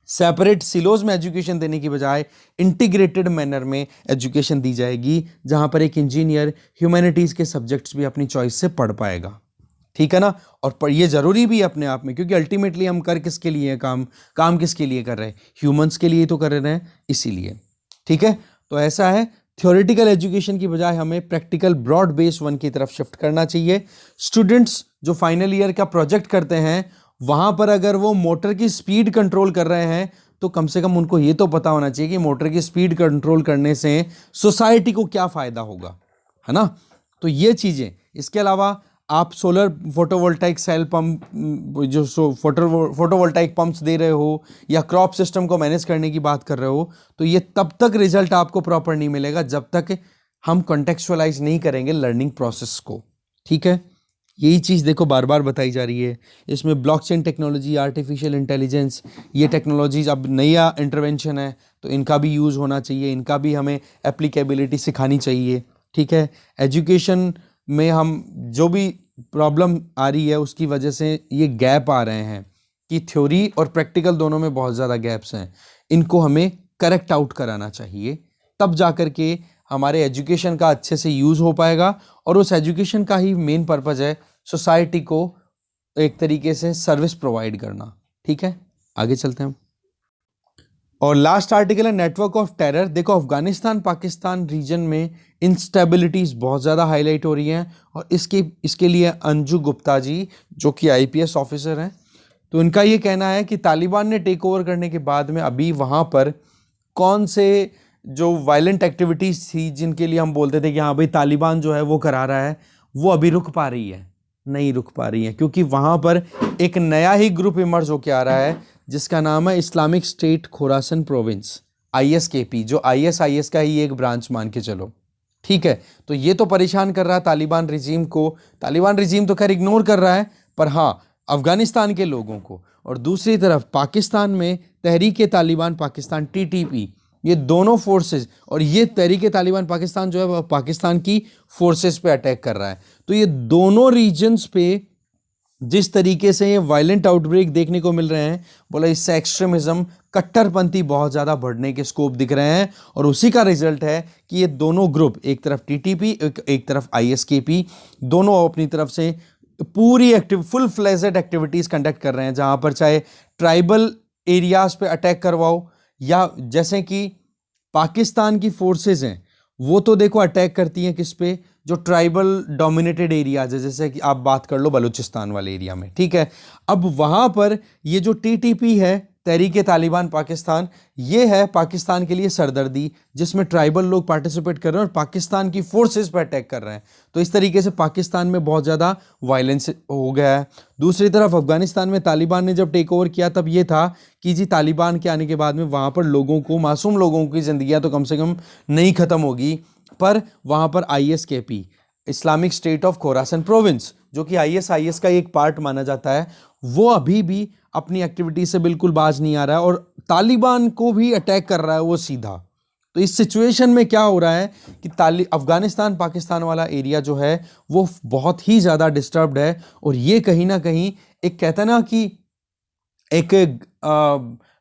सेपरेट सिलोज में एजुकेशन देने की बजाय इंटीग्रेटेड मैनर में एजुकेशन दी जाएगी, जहां पर एक इंजीनियर ह्यूमैनिटीज के सब्जेक्ट्स भी अपनी चॉइस से पढ़ पाएगा। ठीक है ना। और पर ये जरूरी भी है अपने आप में, क्योंकि अल्टीमेटली हम कर किसके लिए हैं काम किसके लिए कर रहे हैं, ह्यूमंस के लिए तो कर रहे हैं, इसीलिए। ठीक है। तो ऐसा है, थ्योरेटिकल एजुकेशन की बजाय हमें प्रैक्टिकल ब्रॉड बेस वन की तरफ शिफ्ट करना चाहिए। स्टूडेंट्स जो फाइनल ईयर का प्रोजेक्ट करते हैं, वहां पर अगर वो मोटर की स्पीड कंट्रोल कर रहे हैं तो कम से कम उनको ये तो पता होना चाहिए कि मोटर की स्पीड कंट्रोल करने से सोसाइटी को क्या फायदा होगा, है ना। तो ये चीजें, इसके अलावा आप सोलर फोटोवोल्टाइक सेल पंप, जो फोटोवोल्टाइक पंप्स दे रहे हो या क्रॉप सिस्टम को मैनेज करने की बात कर रहे हो, तो ये तब तक रिजल्ट आपको प्रॉपर नहीं मिलेगा जब तक हम कॉन्टेक्चुअलाइज नहीं करेंगे लर्निंग प्रोसेस को। ठीक है। यही चीज़ देखो बार बार बताई जा रही है। इसमें ब्लॉकचेन टेक्नोलॉजी, आर्टिफिशियल इंटेलिजेंस, ये टेक्नोलॉजीज अब नया इंटरवेंशन है, तो इनका भी यूज़ होना चाहिए, इनका भी हमें एप्लीकेबिलिटी सिखानी चाहिए। ठीक है। एजुकेशन में हम जो भी प्रॉब्लम आ रही है उसकी वजह से ये गैप आ रहे हैं कि थ्योरी और प्रैक्टिकल दोनों में बहुत ज़्यादा गैप्स हैं, इनको हमें करेक्ट आउट कराना चाहिए, तब जा कर के हमारे एजुकेशन का अच्छे से यूज़ हो पाएगा। और उस एजुकेशन का ही मेन पर्पज़ है सोसाइटी को एक तरीके से सर्विस प्रोवाइड करना। ठीक है। आगे चलते हैं हम। और लास्ट आर्टिकल है नेटवर्क ऑफ टेरर। देखो अफगानिस्तान पाकिस्तान रीजन में इंस्टेबिलिटीज बहुत ज़्यादा हाईलाइट हो रही हैं, और इसके लिए अंजू गुप्ता जी जो कि आईपीएस ऑफिसर हैं, तो इनका ये कहना है कि तालिबान ने टेक ओवर करने के बाद में अभी वहाँ पर कौन से जो वायलेंट एक्टिविटीज़ थी जिनके लिए हम बोलते थे कि हाँ भाई तालिबान जो है वो करा रहा है, वो अभी रुक पा रही है, नहीं रुक पा रही है, क्योंकि वहाँ पर एक नया ही ग्रुप इमर्ज होकर आ रहा है जिसका नाम है Islamic state Khorasan province, ISKP, जो ISIS का ही एक ब्रांच मान के चलो। ठीक है। तो ये तो परेशान कर रहा है तालिबान रिजीम को, तालिबान रिजीम तो खैर इग्नोर कर रहा है, पर हाँ अफगानिस्तान के लोगों को। और दूसरी तरफ पाकिस्तान में तहरीक तालिबान पाकिस्तान TTP, ये दोनों फोर्सेस, और ये तहरीक तालिबान पाकिस्तान जो है वह पाकिस्तान की फोर्सेस पे अटैक कर रहा है। तो ये दोनों रीजन्स पे जिस तरीके से ये वायलेंट आउटब्रेक देखने को मिल रहे हैं, बोला इससे एक्सट्रीमिज्म, कट्टरपंथी बहुत ज़्यादा बढ़ने के स्कोप दिख रहे हैं। और उसी का रिजल्ट है कि ये दोनों ग्रुप, एक तरफ TTP एक तरफ ISKP, दोनों अपनी तरफ से पूरी फुल फ्लेजेड एक्टिविटीज़ कंडक्ट कर रहे हैं, जहाँ पर चाहे ट्राइबल एरियाज़ पे अटैक करवाओ, या जैसे कि पाकिस्तान की फोर्सेज हैं वो तो देखो अटैक करती हैं किस पे, जो ट्राइबल डोमिनेटेड एरियाज है, जैसे कि आप बात कर लो बलूचिस्तान वाले एरिया में। ठीक है। अब वहां पर ये जो TTP है, तहरीक तालिबान पाकिस्तान, ये है पाकिस्तान के लिए सरदर्दी, जिसमें ट्राइबल लोग पार्टिसिपेट कर रहे हैं और पाकिस्तान की फोर्सेस पर अटैक कर रहे हैं। तो इस तरीके से पाकिस्तान में बहुत ज़्यादा वायलेंस हो गया है। दूसरी तरफ अफगानिस्तान में तालिबान ने जब टेक ओवर किया तब ये था कि जी तालिबान के आने के बाद में वहाँ पर लोगों को, मासूम लोगों की ज़िंदगियाँ तो कम से कम नहीं ख़त्म होगी, पर वहाँ पर ISKP, Islamic state of Khorasan province, जो कि ISIS का एक पार्ट माना जाता है, वो अभी भी अपनी एक्टिविटी से बिल्कुल बाज नहीं आ रहा है और तालिबान को भी अटैक कर रहा है वो सीधा। तो इस सिचुएशन में क्या हो रहा है कि अफगानिस्तान पाकिस्तान वाला एरिया जो है वो बहुत ही ज़्यादा डिस्टर्ब्ड है, और ये कहीं ना कहीं एक कहता है ना कि एक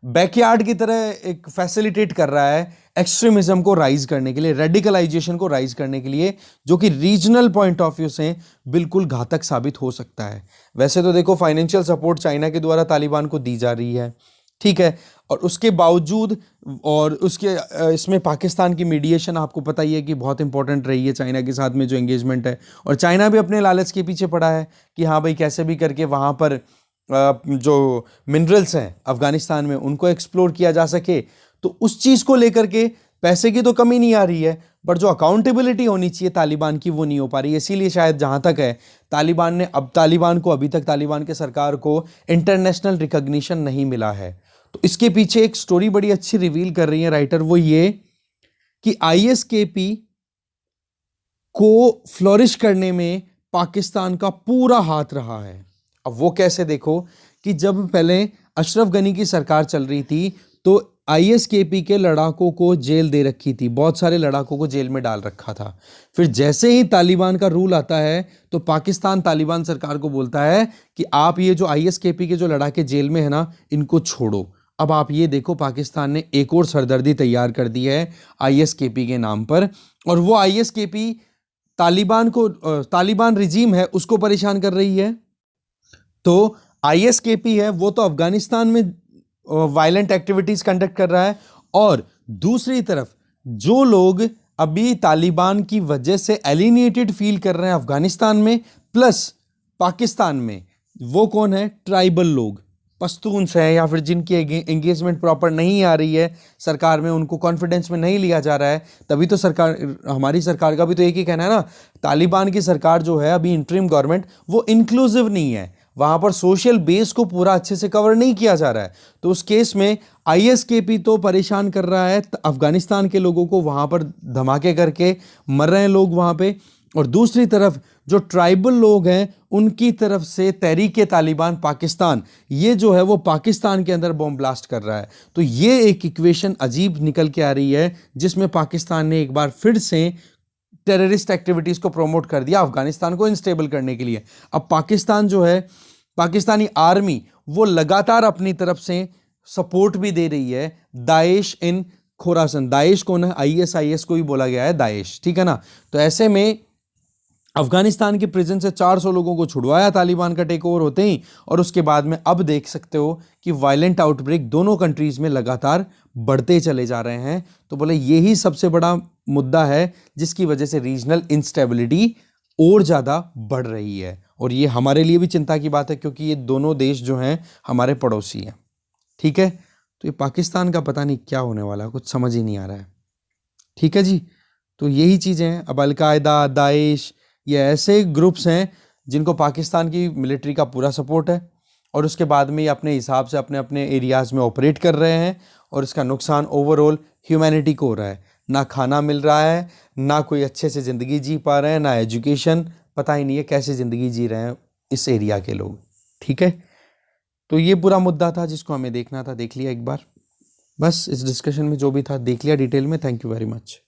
बैकयार्ड की तरह एक फैसिलिटेट कर रहा है एक्सट्रीमिज्म को राइज करने के लिए, रेडिकलाइजेशन को राइज करने के लिए, जो कि रीजनल पॉइंट ऑफ व्यू से बिल्कुल घातक साबित हो सकता है। वैसे तो देखो फाइनेंशियल सपोर्ट चाइना के द्वारा तालिबान को दी जा रही है, ठीक है, और उसके बावजूद, और उसके इसमें पाकिस्तान की मीडिएशन आपको पता ही है कि बहुत इंपॉर्टेंट रही है चाइना के साथ में जो एंगेजमेंट है, और चाइना भी अपने लालच के पीछे पड़ा है कि हाँ भाई कैसे भी करके वहाँ पर जो मिनरल्स हैं अफगानिस्तान में उनको एक्सप्लोर किया जा सके। तो उस चीज़ को लेकर के पैसे की तो कमी नहीं आ रही है, बट जो अकाउंटेबिलिटी होनी चाहिए तालिबान की वो नहीं हो पा रही है। इसीलिए शायद जहाँ तक है तालिबान को अभी तक तालिबान के सरकार को इंटरनेशनल रिकॉग्निशन नहीं मिला है। तो इसके पीछे एक स्टोरी बड़ी अच्छी रिवील कर रही है राइटर, वो ये कि ISKP को फ्लोरिश करने में पाकिस्तान का पूरा हाथ रहा है। अब वो कैसे, देखो कि जब पहले अशरफ गनी की सरकार चल रही थी तो आईएसकेपी के लड़ाकों को जेल दे रखी थी, बहुत सारे लड़ाकों को जेल में डाल रखा था। फिर जैसे ही तालिबान का रूल आता है तो पाकिस्तान तालिबान सरकार को बोलता है कि आप ये जो आईएसकेपी के जो लड़ाके जेल में है ना, इनको छोड़ो। अब आप ये देखो, पाकिस्तान ने एक और सरदर्दी तैयार कर दी है आईएसकेपी के नाम पर, और वो आईएसकेपी तालिबान रिजीम है उसको परेशान कर रही है। तो आईएसकेपी है वो तो अफगानिस्तान में वायलेंट एक्टिविटीज कंडक्ट कर रहा है, और दूसरी तरफ जो लोग अभी तालिबान की वजह से एलिनेटेड फील कर रहे हैं अफगानिस्तान में प्लस पाकिस्तान में, वो कौन है? ट्राइबल लोग, पश्तून्स हैं, या फिर जिनकी एंगेजमेंट प्रॉपर नहीं आ रही है सरकार में, उनको कॉन्फिडेंस में नहीं लिया जा रहा है। तभी तो सरकार, हमारी सरकार का भी तो एक ही कहना है ना, तालिबान की सरकार जो है अभी इंटरिम गवर्नमेंट, वो इंक्लूसिव नहीं है, वहां पर सोशल बेस को पूरा अच्छे से कवर नहीं किया जा रहा है। तो उस केस में आईएसकेपी तो परेशान कर रहा है अफगानिस्तान के लोगों को, वहां पर धमाके करके मर रहे हैं लोग वहां पे, और दूसरी तरफ जो ट्राइबल लोग हैं उनकी तरफ से तहरीके तालिबान पाकिस्तान, ये जो है वो पाकिस्तान के अंदर बॉम्ब ब्लास्ट कर रहा है। तो ये एक इक्वेशन अजीब निकल के आ रही है जिसमें पाकिस्तान ने एक बार फिर से टेररिस्ट एक्टिविटीज को प्रमोट कर दिया अफगानिस्तान को इनस्टेबल करने के लिए। अब पाकिस्तान जो है, पाकिस्तानी आर्मी वो लगातार अपनी तरफ से सपोर्ट भी दे रही है दाइश इन खोरासन। दाइश कौन है? आईएसआईएस को ही बोला गया है दाइश, ठीक है ना। तो ऐसे में अफगानिस्तान की प्रिजन से 400 लोगों को छुड़वाया तालिबान का टेक ओवर होते ही, और उसके बाद में अब देख सकते हो कि वायलेंट आउटब्रेक दोनों कंट्रीज में लगातार बढ़ते चले जा रहे हैं। तो बोले यही सबसे बड़ा मुद्दा है जिसकी वजह से रीजनल इंस्टेबिलिटी और ज़्यादा बढ़ रही है, और ये हमारे लिए भी चिंता की बात है क्योंकि ये दोनों देश जो हैं हमारे पड़ोसी हैं, ठीक है। तो ये पाकिस्तान का पता नहीं क्या होने वाला है, कुछ समझ ही नहीं आ रहा है, ठीक है जी। तो यही चीज़ें हैं। अब अलकायदा, दाइश, ये ऐसे ग्रुप्स हैं जिनको पाकिस्तान की मिलिट्री का पूरा सपोर्ट है, और उसके बाद में ये अपने हिसाब से अपने अपने एरियाज़ में ऑपरेट कर रहे हैं, और इसका नुकसान ओवरऑल ह्यूमैनिटी को हो रहा है। ना खाना मिल रहा है, ना कोई अच्छे से ज़िंदगी जी पा रहे हैं, ना एजुकेशन, पता ही नहीं है कैसे ज़िंदगी जी रहे हैं इस एरिया के लोग, ठीक है। तो ये पूरा मुद्दा था जिसको हमें देखना था, देख लिया एक बार, बस इस डिस्कशन में जो भी था देख लिया डिटेल में। Thank you very much.